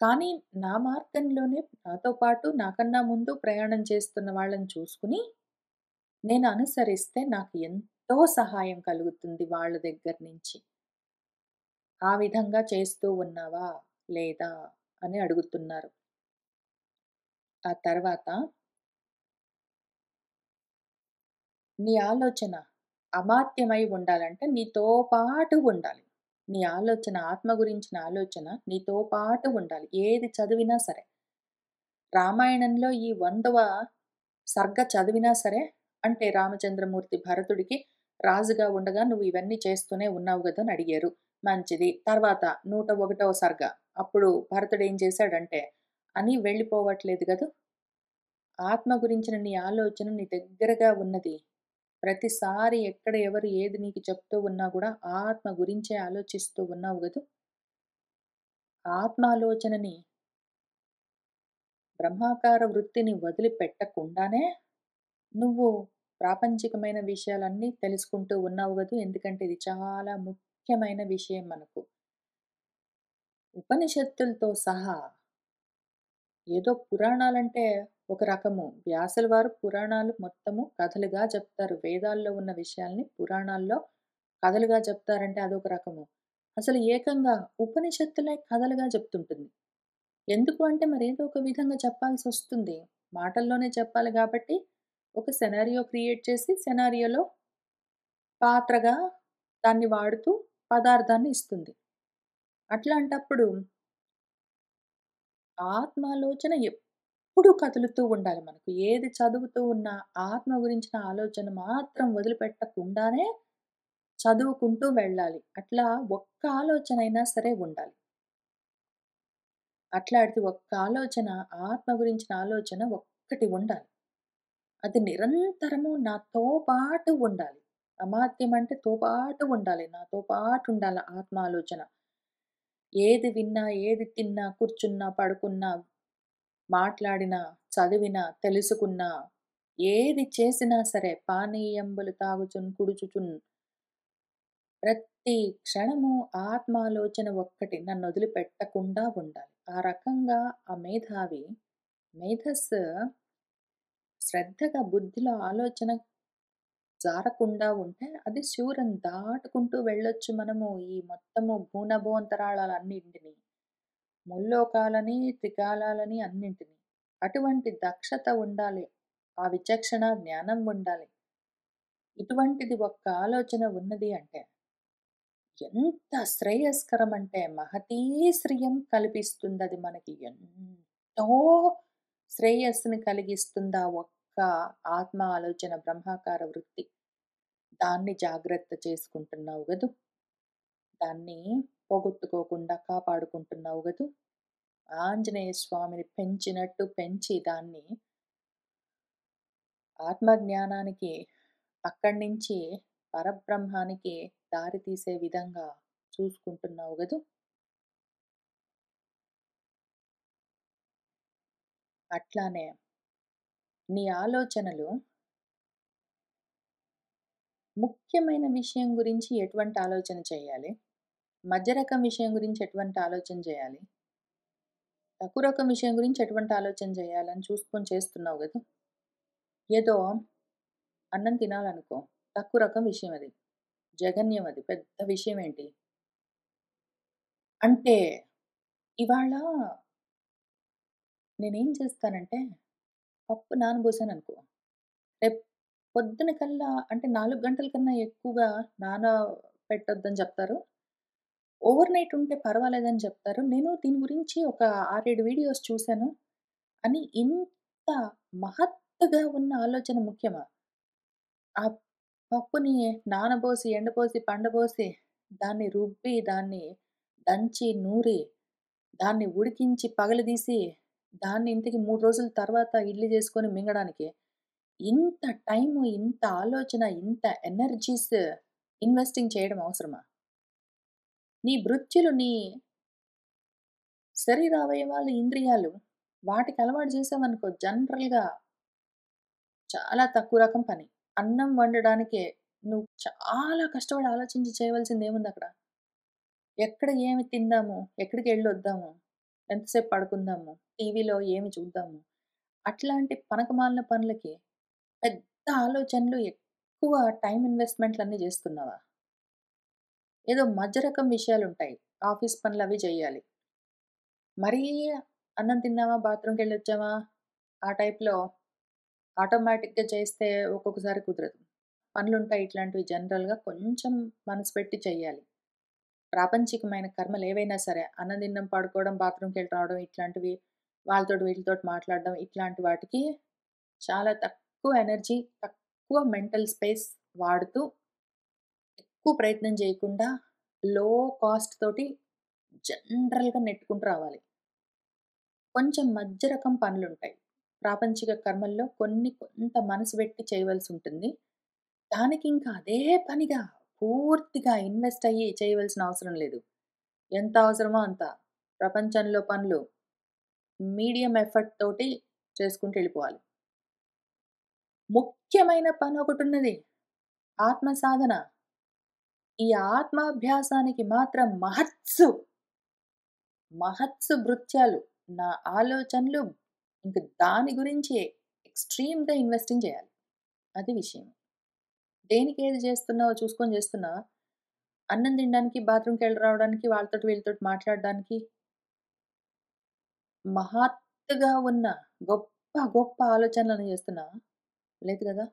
కానీ నా మార్గంలోనే నాతో పాటు నాకన్నా ముందు ప్రయాణం చేస్తున్న వాళ్ళని చూసుకొని, నేను అనుసరిస్తే నాకు ఎంతో సహాయం కలుగుతుంది వాళ్ళ దగ్గర నుంచి. ఆ విధంగా చేస్తూ ఉన్నావా? లేదా? అని అడుగుతున్నారు. ఆ తర్వాత నీ ఆలోచన అమాత్యమై ఉండాలంటే నీతో పాటు ఉండాలి. నీ ఆలోచన ఆత్మ గురించిన ఆలోచన నీతో పాటు ఉండాలి. ఏది చదివినా సరే. రామాయణంలో ఈ 100వ సర్గ చదివినా సరే, అంటే రామచంద్రమూర్తి భరతుడికి రాజుగా ఉండగా నువ్వు ఇవన్నీ చేస్తూనే ఉన్నావు గదా! అని అడిగారు. మంచిది. తర్వాత 101వ సర్గ. అప్పుడు భరతుడు ఏం చేశాడంటే, అని వెళ్ళిపోవట్లేదు గదూ! ఆత్మ గురించిన నీ ఆలోచన నీ దగ్గరగా ఉన్నది. ప్రతిసారి ఎక్కడ ఎవరు ఏది నీకు చెప్తూ ఉన్నా గూడా ఆత్మ గురించే ఆలోచిస్తూ ఉన్నావు గదూ! ఆత్మాలోచనని, బ్రహ్మాకార వృత్తిని వదిలిపెట్టకుండానే నువ్వు ప్రాపంచికమైన విషయాలన్నీ తెలుసుకుంటూ ఉన్నావు గదూ! ఎందుకంటే ఇది చాలా ముఖ్యమైన విషయం మనకు. ఉపనిషత్తులతో సహా ఏదో పురాణాలంటే ఒక రకము. వ్యాసుల వారు పురాణాలు మొత్తము కథలుగా చెప్తారు. వేదాల్లో ఉన్న విషయాల్ని పురాణాల్లో కథలుగా చెప్తారంటే అదొక రకము. అసలు ఏకంగా ఉపనిషత్తులే కథలుగా చెప్తుంటుంది. ఎందుకు అంటే మరేదో ఒక విధంగా చెప్పాల్సొస్తుంది. మాటల్లోనే చెప్పాలి గాబట్టి ఒక సినారియో క్రియేట్ చేసి సినారియోలో పాత్రగా దాన్ని వాడుతూ పదార్థాన్ని ఇస్తుంది. అట్లాంటప్పుడు ఆత్మాలోచన ఎప్పుడూ కదులుతూ ఉండాలి మనకు. ఏది చదువుతూ ఉన్నా ఆత్మ గురించిన ఆలోచన మాత్రం వదిలిపెట్టకుండానే చదువుకుంటూ వెళ్ళాలి. అట్లా ఒక్క ఆలోచనైనా సరే ఉండాలి. అట్లాంటి ఒక్క ఆలోచన ఆత్మ గురించిన ఆలోచన ఒక్కటి ఉండాలి. అది నిరంతరము నాతో పాటు ఉండాలి. అమాత్యం అంటే తో పాటు ఉండాలి. నాతో పాటు ఉండాల ఆత్మ ఆలోచన. ఏది విన్నా, ఏది తిన్నా, కూర్చున్నా, పడుకున్నా, మాట్లాడినా, చదివినా, తెలుసుకున్నా, ఏది చేసినా సరే పానీయంబులు తాగుచున్, కుడుచుచున్ ప్రతి క్షణము ఆత్మాలోచన ఒక్కటి నన్నొదిలిపెట్టకుండా ఉండాలి. ఆ రకంగా ఆ మేధావి, మేధస్సు శ్రద్ధగా బుద్ధిలో ఆలోచన జారకుండా ఉంటే అది శూరం దాటుకుంటూ వెళ్ళొచ్చు మనము ఈ మొత్తము భూనభోంతరాళాలన్నింటిని. ముల్లోకాలని, త్రికాలాలని అన్నింటిని. అటువంటి దక్షత ఉండాలి. ఆ విచక్షణ జ్ఞానం ఉండాలి. ఇటువంటిది ఒక్క ఆలోచన ఉన్నది అంటే ఎంత శ్రేయస్కరం అంటే మహతీ శ్రియం కల్పిస్తుందది మనకి. ఎంతో శ్రేయస్సుని కలిగిస్తుంది ఆ ఒక్క ఆత్మ ఆలోచన బ్రహ్మాకార వృత్తి. దాన్ని జాగ్రత్త చేసుకుంటున్నావు గదూ! దాన్ని పోగొట్టుకోకుండా కాపాడుకుంటున్నావు గదూ! ఆంజనేయ స్వామిని పెంచినట్టు పెంచి దాన్ని ఆత్మజ్ఞానానికి అక్కడి నుంచి పరబ్రహ్మానికి దారి తీసే విధంగా చూసుకుంటున్నావు గదూ! అట్లానే నీ ఆలోచనలు ముఖ్యమైన విషయం గురించి ఎటువంటి ఆలోచన చేయాలి? మధ్య రకం విషయం గురించి ఎటువంటి ఆలోచన చేయాలి? తక్కువ రకం విషయం గురించి ఎటువంటి ఆలోచన చేయాలని చూసుకొని చేస్తున్నావు గదా! ఏదో అన్నం తినాలనుకో, తక్కువ రకం విషయం అది. జఘన్యం అది. పెద్ద విషయం ఏంటి? అంటే ఇవాళ నేనేం చేస్తానంటే పప్పు నానబోసాననుకో, రేపు పొద్దున కల్లా అంటే 4 గంటల కన్నా ఎక్కువగా పెట్టొద్దని చెప్తారు. ఓవర్‌నైట్ ఉంటే పర్వాలేదని చెప్తారు. నేను దీని గురించి ఒక 6, 7 వీడియోస్ చూసాను. అని ఇంత మహత్తుగా ఉన్న ఆలోచన ముఖ్యమా? ఆ పప్పుని నానబోసి, ఎండబోసి, పండబోసి, దాన్ని రుబ్బి, దాన్ని దంచి, నూరి, దాన్ని ఉడికించి, పగలదీసి, దాన్ని ఇంటికి 3 రోజుల తర్వాత ఇడ్లీ చేసుకొని మింగడానికి ఇంత టైము, ఇంత ఆలోచన, ఇంత ఎనర్జీస్ ఇన్వెస్టింగ్ చేయడం అవసరమా? నీ భృత్యులు, నీ శరీరావయవాలు, ఇంద్రియాలు వాటికి అలవాటు చేశామనుకో జనరల్‌గా చాలా తక్కువ రకం పని. అన్నం వండడానికే నువ్వు చాలా కష్టపడి ఆలోచించి చేయవలసిందేముందక్కడ? ఎక్కడ ఏమి తిందాము? ఎక్కడికెళ్ళొద్దాము? ఎంతసేపు పడుకుందాము? టీవీలో ఏమి చూద్దాము? అట్లాంటి పనికిమాలిన పనులకి పెద్ద ఆలోచనలు, ఎక్కువ టైమ్ ఇన్వెస్ట్‌మెంట్‌లన్నీ జేస్తున్నావా? ఏదో మధ్య రకం విషయాలుంటాయి. ఆఫీస్ పనులవి జెయ్యాలి. మరీ అన్నం తిన్నామా, బాత్రూమ్‌కెళ్ళొచ్చామా, ఆ టైప్‌లో ఆటోమేటిక్‌గా చేస్తే ఒక్కొక్కసారి కుదరదు. పనులుంటాయి ఇట్లాంటివి జనరల్‌గా కొంచెం మనసు పెట్టి చెయ్యాలి. ప్రాపంచికమైన కర్మలేవైనా సరే అన్నం తినడం, పడుకోవడం, బాత్రూమ్‌కెళ్ళి రావడం ఇట్లాంటివి వాళ్ళతోటి వీళ్ళతోటి మాట్లాడడం ఇట్లాంటి వాటికి చాలా తక్కువ ఎనర్జీ, తక్కువ మెంటల్ స్పేస్ వాడుతూ ఎక్కువ ప్రయత్నం చేయకుండా లో కాస్ట్ తోటి జనరల్‌గా నెట్టుకుంటూ రావాలి. కొంచెం మధ్య రకం పనులుంటాయి. ప్రాపంచిక కర్మల్లో కొంత మనసు పెట్టి చేయవలసి ఉంటుంది. దానికి ఇంకా అదే పనిగా పూర్తిగా ఇన్వెస్ట్ అయ్యి చేయవలసిన అవసరం లేదు. ఎంత అవసరమో అంత. ప్రపంచంలో పనులు మీడియం ఎఫర్ట్ తోటి చేసుకుంటూ ఎళ్ళిపోవాలి. ముఖ్యమైన పనొకటున్నది. ఆత్మ సాధన. ఈ ఆత్మాభ్యాసానికి మాత్రం మహత్సు భృత్యాలు. నా ఆలోచనలు ఇంక దాని గురించే ఎక్స్‌ట్రీమ్‌గా ఇన్వెస్టింగ్ చేయాలి. అది విషయం. దేనికి ఏది చేస్తున్నావో చూసుకొని చేస్తున్నావా? అన్నం తినడానికి, బాత్రూమ్‌కెళ్ళి రావడానికి, వాళ్ళతోటి వీళ్ళతోటి మాట్లాడడానికి మహత్తుగా ఉన్న గొప్ప ఆలోచనలను చేస్తున్నావా? లేదు గదా!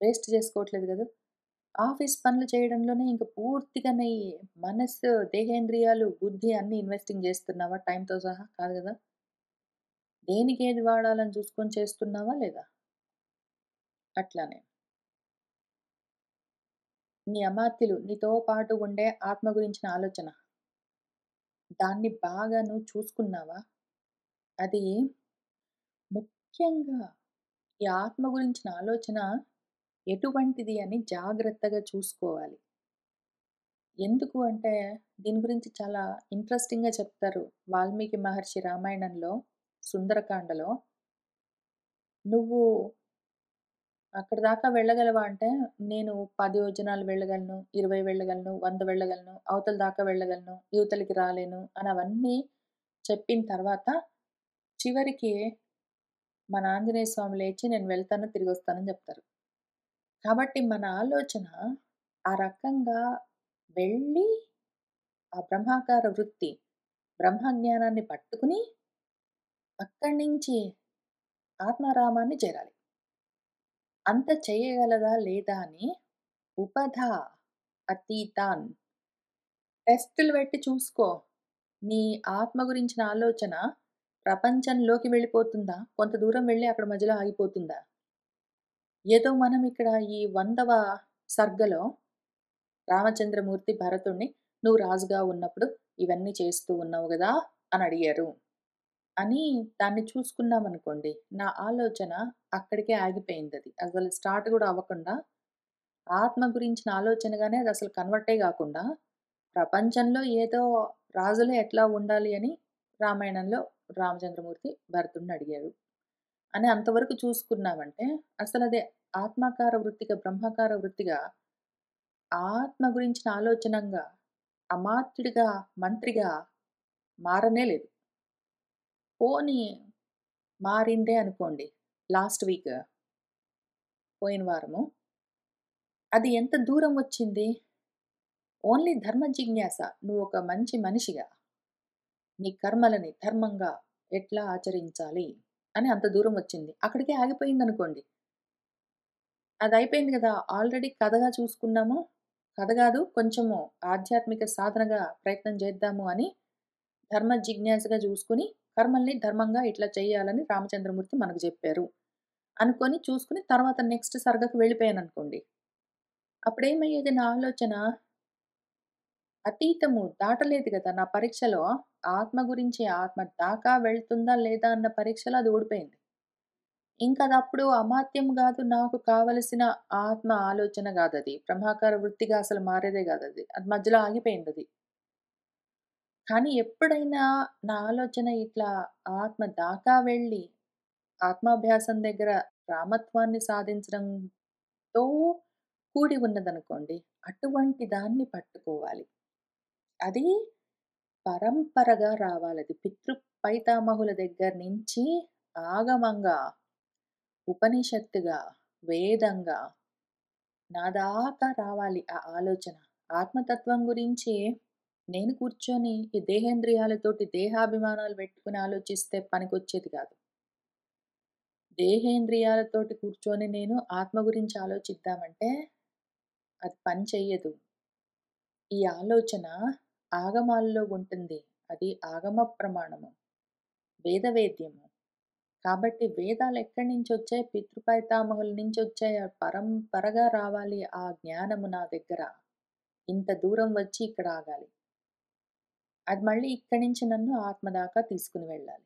వేస్ట్ చేసుకోవట్లేదు గదా! ఆఫీస్ పనులు చేయడంలోనే ఇంక పూర్తిగా నీ మనస్సు, దేహేంద్రియాలు, బుద్ధి అన్నీ ఇన్వెస్టింగ్ చేస్తున్నావా టైమ్‌తో సహా? కాదు గదా! దేనికేది వాడాలని చూసుకొని చేస్తున్నావా లేదా? అట్లానే. నీ అమాత్యులు నీతో పాటు ఉండే ఆత్మ గురించిన ఆలోచన. దాన్ని బాగా నువ్వు చూసుకున్నావా? అది ముఖ్యంగా ఈ ఆత్మ గురించిన ఆలోచన ఎటువంటిది అని జాగ్రత్తగా చూసుకోవాలి. ఎందుకు అంటే దీని గురించి చాలా ఇంట్రెస్టింగ్‌గా చెప్తారు. వాల్మీకి మహర్షి రామాయణంలో సుందరకాండలో నువ్వు అక్కడి దాకా వెళ్ళగలవా అంటే, నేను 10 యోజనాలు వెళ్ళగలను, 20 వెళ్ళగలను, 100 వెళ్ళగలను, అవతల దాకా వెళ్ళగలను, ఇవతలికి రాలేను అని అవన్నీ చెప్పిన తర్వాత చివరికి మన ఆంజనేయ స్వామి లేచి నేను వెళ్తాను, తిరిగొస్తానని జెప్తారు. కాబట్టి మన ఆలోచన ఆ రకంగా వెళ్ళి ఆ బ్రహ్మాకార వృత్తి, బ్రహ్మజ్ఞానాన్ని పట్టుకుని అక్కడి నుంచి ఆత్మారామాన్ని చేరాలి. అంత చేయగలదా లేదా అని ఉపధా అతీతాన్ టెస్టులు పెట్టి చూసుకో. నీ ఆత్మ గురించిన ఆలోచన ప్రపంచంలోకి వెళ్ళిపోతుందా? కొంత దూరం వెళ్ళి అక్కడ మధ్యలో ఆగిపోతుందా? ఏదో మనం ఇక్కడ ఈ 100వ సర్గలో రామచంద్రమూర్తి భరతుడిని "నువ్వు రాజుగా ఉన్నప్పుడు ఇవన్నీ చేస్తూ ఉన్నావు గదా!" అని అడిగారు. అని దాన్ని చూసుకున్నామనుకోండి, నా ఆలోచన అక్కడికే ఆగిపోయిందది. అసలు స్టార్ట్ గూడా అవ్వకుండా ఆత్మ గురించిన ఆలోచనగానే అదసలు కన్వర్టే గాకుండా, ప్రపంచంలో ఏదో రాజులు ఎట్లా ఉండాలి అని రామాయణంలో రామచంద్రమూర్తి భరతుడిని అడిగారు. అని అంతవరకు చూసుకున్నామంటే, అసలది ఆత్మాకార వృత్తిగా, బ్రహ్మాకార వృత్తిగా, ఆత్మ గురించిన ఆలోచనంగా, అమాత్యుడిగా, మంత్రిగా మారనే లేదు. పోనీ మారిందే అనుకోండి. లాస్ట్ వీక్ పోయిన వారము. అది ఎంత దూరం వచ్చింది? ఓన్లీ ధర్మ జిజ్ఞాస. నువ్వొక మంచి మనిషిగా, నీ కర్మలని ధర్మంగా ఎట్లా ఆచరించాలి అని అంత దూరం వచ్చింది. అక్కడికే ఆగిపోయిందనుకోండి. అదయిపోయింది గదా! ఆల్రెడీ కథగా చూసుకున్నాము. కథ గాదు కొంచెము ఆధ్యాత్మిక సాధనగా ప్రయత్నం చేద్దాము అని ధర్మ జిజ్ఞాసగా చూసుకొని, కర్మల్ని ధర్మంగా ఇట్లా చేయాలని రామచంద్రమూర్తి మనకు జెప్పారు. అనుకోని చూసుకొని తర్వాత నెక్స్ట్ సర్గకి వెళ్ళిపోయాననుకోండి. అప్పుడేమయ్యేది నా ఆలోచన అతీతము దాటలేదు గదా! నా పరీక్షలో ఆత్మ గురించి ఆత్మ దాకా వెళ్తుందా లేదా అన్న పరీక్షలో అది ఓడిపోయింది. ఇంకదప్పుడు అమాత్యం గాదు, నాకు కావలసిన ఆత్మ ఆలోచన గాదది. బ్రహ్మాకార వృత్తిగా అసలు మారేదే గాదది. అది మధ్యలో ఆగిపోయిందది. కానీ ఎప్పుడైనా నా ఆలోచన ఇట్లా ఆత్మ దాకా వెళ్ళి, ఆత్మాభ్యాసం దగ్గర రామత్వాన్ని సాధించడంతో కూడి ఉన్నదనుకోండి, అటువంటి దాన్ని పట్టుకోవాలి. అది పరంపరగా రావాలది. పైతామహుల దగ్గర నుంచి ఆగమంగా, ఉపనిషత్తుగా, వేదంగా నా దాకా రావాలి ఆ ఆలోచన. ఆత్మతత్వం గురించి నేను కూర్చొని ఈ దేహేంద్రియాలతోటి దేహాభిమానాలు పెట్టుకొని ఆలోచిస్తే పనికొచ్చేది కాదు. దేహేంద్రియాలతోటి కూర్చొని నేను ఆత్మ గురించి ఆలోచిద్దామంటే అది పని చెయ్యదు. ఈ ఆలోచన ఆగమాల్లో ఉంటుంది. అది ఆగమ ప్రమాణము. వేదవేద్యము. కాబట్టి వేదాలెక్కడి నుంచొచ్చాయి? పితృపైతామహుల నుంచొచ్చాయి. పరంపరగా రావాలి ఆ జ్ఞానము నా దగ్గర. ఇంత దూరం వచ్చి ఇక్కడ ఆగాలి. అది మళ్ళీ ఇక్కడి నుంచి నన్ను ఆత్మ దాకా తీసుకొని వెళ్ళాలి.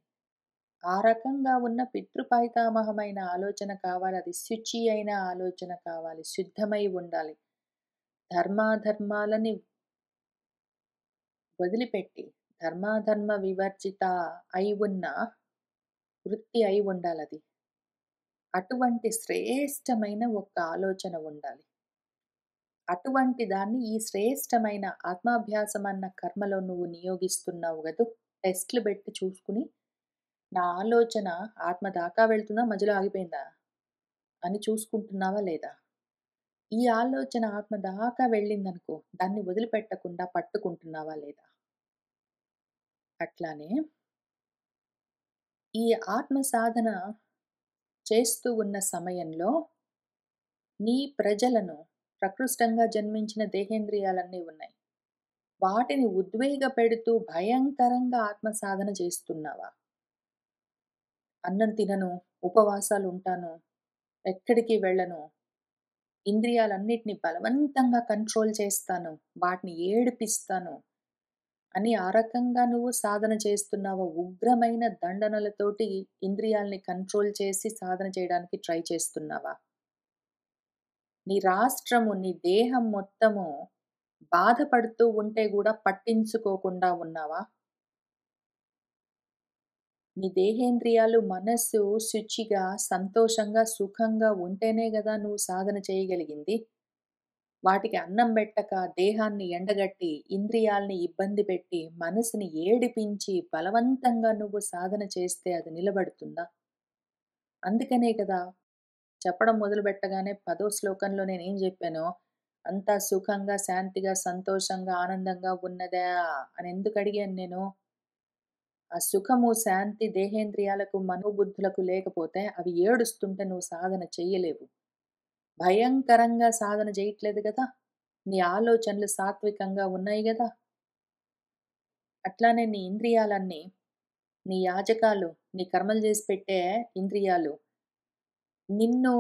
ఆ రకంగా ఉన్న పితృపైతామహమైన ఆలోచన కావాలి. అది శుచి అయిన ఆలోచన కావాలి. శుద్ధమై ఉండాలి. ధర్మాధర్మాలని వదిలిపెట్టి, ధర్మాధర్మ వివర్జిత అయి ఉన్న వృత్తి అయి ఉండాలది. అటువంటి శ్రేష్టమైన ఒక ఆలోచన ఉండాలి. అటువంటి దాన్ని ఈ శ్రేష్టమైన ఆత్మాభ్యాసం అన్న కర్మలో నువ్వు నియోగిస్తున్నావు గదూ! టెస్ట్‌లు బెట్టి చూసుకుని, నా ఆలోచన ఆత్మ దాకా వెళ్తుందా? మధ్యలో ఆగిపోయిందా? అని చూసుకుంటున్నావా లేదా? ఈ ఆలోచన ఆత్మ దాకా వెళ్ళిందనుకో, దాన్ని వదిలిపెట్టకుండా పట్టుకుంటున్నావా లేదా? అట్లానే ఈ ఆత్మ సాధన చేస్తూ ఉన్న సమయంలో నీ ప్రజలను ప్రకృష్టంగా జన్మించిన దేహేంద్రియాలన్నీ ఉన్నాయి. వాటిని ఉద్వేగపెడుతూ భయంకరంగా ఆత్మ సాధన చేస్తున్నావా? అన్నం తినను, ఉపవాసాలుంటాను, ఎక్కడికి వెళ్ళను, ఇంద్రియాలన్నిటిని బలవంతంగా కంట్రోల్ చేస్తాను, వాటిని ఏడిపిస్తాను అని ఆ రకంగా నువ్వు సాధన చేస్తున్నావా? ఉగ్రమైన దండనలతోటి ఇంద్రియాల్ని కంట్రోల్ చేసి సాధన చేయడానికి ట్రై చేస్తున్నావా? నీ రాష్ట్రము, నీ దేహం మొత్తము బాధపడుతూ ఉంటే గూడా పట్టించుకోకుండా ఉన్నావా? నీ దేహేంద్రియాలు, మనస్సు శుచిగా, సంతోషంగా, సుఖంగా ఉంటేనే గదా నువ్వు సాధన చేయగలిగింది. వాటికి అన్నం బెట్టక, దేహాన్ని ఎండగట్టి, ఇంద్రియాల్ని ఇబ్బంది పెట్టి, మనసుని ఏడిపించి, బలవంతంగా నువ్వు సాధన చేస్తే అది నిలబడుతుందా? అందుకనే కదా చెప్పడం మొదలుపెట్టగానే 10వ శ్లోకంలో నేనేం జెప్పానో, అంతా సుఖంగా, శాంతిగా, సంతోషంగా, ఆనందంగా ఉన్నదా అని ఎందుకు అడిగాను నేను? ఆ సుఖము, శాంతి దేహేంద్రియాలకు, మనోబుద్ధులకు లేకపోతే అవి ఏడుస్తుంటే నువ్వు సాధన చెయ్యలేవు. భయంకరంగా సాధన జేయట్లేదు గదా! నీ ఆలోచనలు సాత్వికంగా ఉన్నాయి గదా! అట్లానే నీ ఇంద్రియాలన్నీ, నీ యాజకాలు, నీ కర్మలు జేసి పెట్టే ఇంద్రియాలు నిన్ను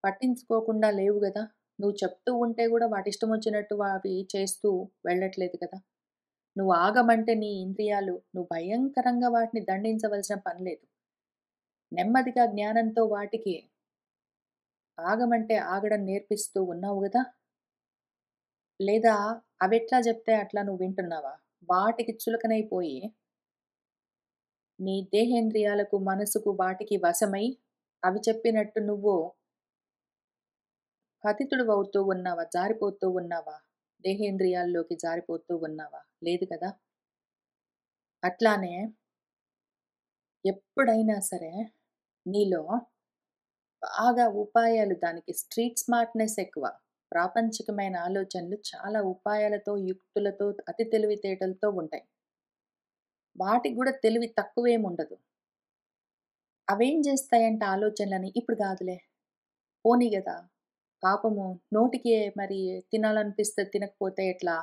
పట్టించుకోకుండా లేవు గదా! నువ్వు చెప్తూ ఉంటే గూడా వాటిష్టమొచ్చినట్టు అవి చేస్తూ వెళ్ళట్లేదు కదా! నువ్వు ఆగమంటే నీ ఇంద్రియాలు, నువ్వు భయంకరంగా వాటిని దండించవలసిన పని లేదు. నెమ్మదిగా జ్ఞానంతో వాటికి ఆగమంటే ఆగడం నేర్పిస్తూ ఉన్నావు గదా! లేదా అవెట్లా జెప్తే అట్లా నువ్వు వింటున్నావా? వాటికి చులకనైపోయి, నీ దేహేంద్రియాలకు, మనసుకు వాటికి వశమై, అవి చెప్పినట్టు నువ్వు పతితుడివవుతూ ఉన్నావా? జారిపోతూ ఉన్నావా? దేహేంద్రియాల్లోకి జారిపోతూ ఉన్నావా? లేదు కదా! అట్లానే ఎప్పుడైనా సరే నీలో బాగా ఉపాయాలు దానికి స్ట్రీట్ స్మార్ట్‌నెస్ ఎక్కువ. ప్రాపంచికమైన ఆలోచనలు చాలా ఉపాయాలతో, యుక్తులతో, అతి తెలివితేటలతో ఉంటాయి. వాటికి గూడా తెలివి తక్కువేముండదు. అవేం జేస్తాయంటే ఆలోచనలని ఇప్పుడు గాదులే, పోనీ గదా! పాపము నోటికి మరి తినాలనిపిస్తే తినకపోతే ఎట్లా?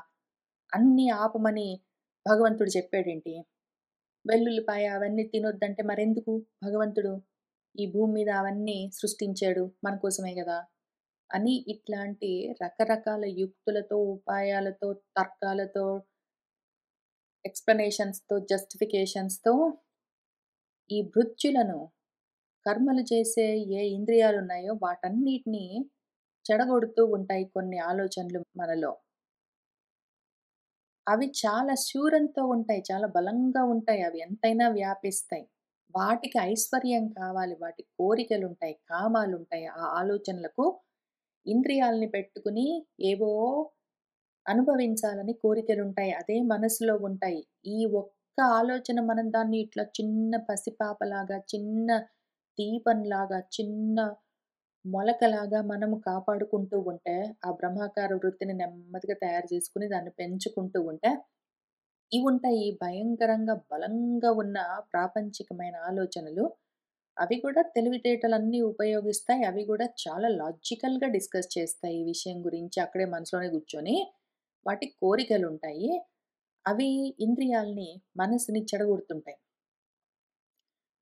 అన్నీ ఆపమని భగవంతుడు చెప్పాడేంటి? వెల్లుల్లిపాయ అవన్నీ తినొద్దంటే మరెందుకు భగవంతుడు ఈ భూమి మీద అవన్నీ సృష్టించాడు? మన కోసమే గదా! అని ఇట్లాంటి రకరకాల యుక్తులతో, ఉపాయాలతో, తర్కాలతో, ఎక్స్‌ప్లనేషన్స్‌తో, జస్టిఫికేషన్స్‌తో ఈ భృత్యులను కర్మలు చేసే ఏ ఇంద్రియాలున్నాయో వాటన్నిటిని చెడగొడుతూ ఉంటాయి కొన్ని ఆలోచనలు మనలో. అవి చాలా శూరంతో ఉంటాయి. చాలా బలంగా ఉంటాయి. అవి ఎంతైనా వ్యాపిస్తాయి. వాటికి ఐశ్వర్యం కావాలి. వాటి కోరికలుంటాయి. కామాలుంటాయి. ఆ ఆలోచనలకు ఇంద్రియాలని పెట్టుకుని ఏవో అనుభవించాలని కోరికలుంటాయి. అదే మనసులో ఉంటాయి. ఈ ఒక్క ఆలోచన మనం దాన్ని ఇట్లా చిన్న పసిపాపలాగా, చిన్న దీపంలాగా, చిన్న మొలకలాగా మనము కాపాడుకుంటూ ఉంటే, ఆ బ్రహ్మాకార వృత్తిని నెమ్మదిగా తయారు చేసుకొని దాన్ని పెంచుకుంటూ ఉంటే, ఇవుంటాయి భయంకరంగా బలంగా ఉన్న ప్రాపంచికమైన ఆలోచనలు. అవి కూడా తెలివితేటలన్నీ ఉపయోగిస్తాయి. అవి గూడా చాలా లాజికల్‌గా డిస్కస్ చేస్తాయి ఈ విషయం గురించి. అక్కడే మనసులోనే కూర్చొని. వాటికి కోరికలుంటాయి. అవి ఇంద్రియాల్ని, మనసుని చెడగొడుతుంటాయి.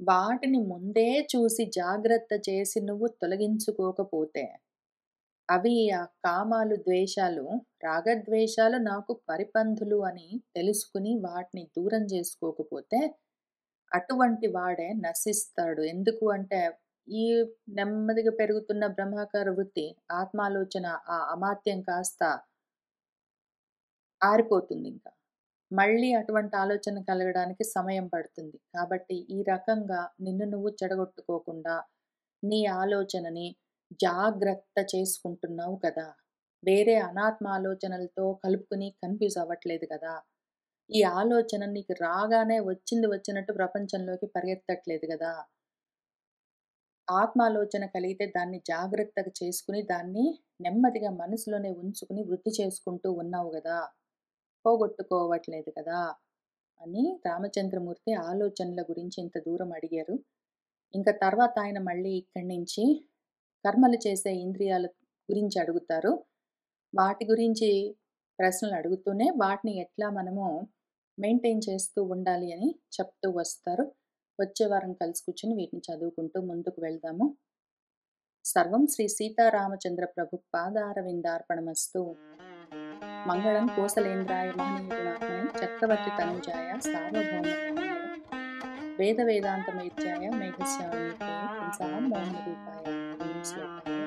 వాటిని ముందే చూసి జాగ్రత్త చేసి నువ్వు తొలగించుకోకపోతే, అవి ఆ కామాలు, ద్వేషాలు, రాగద్వేషాలు నాకు పరిపంతులు అని తెలుసుకొని వాటిని దూరం జేసుకోకపోతే, అటువంటి వాడే నశిస్తాడు. ఎందుకు అంటే, ఈ నెమ్మదిగా పెరుగుతున్న బ్రహ్మాకార వృత్తి, ఆత్మాలోచన, ఆ అమాత్యం కాస్త ఆరిపోతుందింక. మళ్ళీ అటువంటి ఆలోచన కలగడానికి సమయం పడుతుంది. కాబట్టి ఈ రకంగా నిన్ను నువ్వు చెడగొట్టుకోకుండా, నీ ఆలోచనని జాగ్రత్త చేసుకుంటున్నావు కదా! వేరే అనాత్మ ఆలోచనలతో కలుపుకొని కన్‌ఫ్యూజ్ అవ్వట్లేదు కదా! ఈ ఆలోచన నీకు రాగానే వచ్చింది వచ్చినట్టు ప్రపంచంలోకి పరిగెత్తట్లేదు గదా! ఆత్మాలోచన కలిగితే దాన్ని జాగ్రత్తగా చేసుకొని, దాన్ని నెమ్మదిగా మనసులోనే ఉంచుకొని వృద్ధి చేసుకుంటూ ఉన్నావు గదా! పోగొట్టుకోవట్లేదు కదా! అని రామచంద్రమూర్తి ఆలోచనల గురించి ఇంత దూరం అడిగారు. ఇంక తర్వాత ఆయన మళ్ళీ ఇక్కడి నుంచి కర్మలు చేసే ఇంద్రియాల గురించి అడుగుతారు. వాటి గురించి ప్రశ్నలు అడుగుతూనే వాటిని ఎట్లా మనము మెయింటైన్ చేస్తూ ఉండాలి అని చెప్తూ వస్తారు. వచ్చే వారం కలిసి కూర్చొని వీటిని చదువుకుంటూ ముందుకు వెళ్దాము. సర్వం శ్రీ సీతారామచంద్ర ప్రభు పాదారవిందార్పణమస్తు. మంగళం కోసలేంద్రాయ మహనీయ గుణాత్మనే చక్రవర్తి తనూజాయ సార్వభౌమాయ వేద వేదాంతమేత్యాయ మేఘశ్యామమూర్తయే పుంసాం మోహన రూపాయ పుణ్య శ్లోకాయ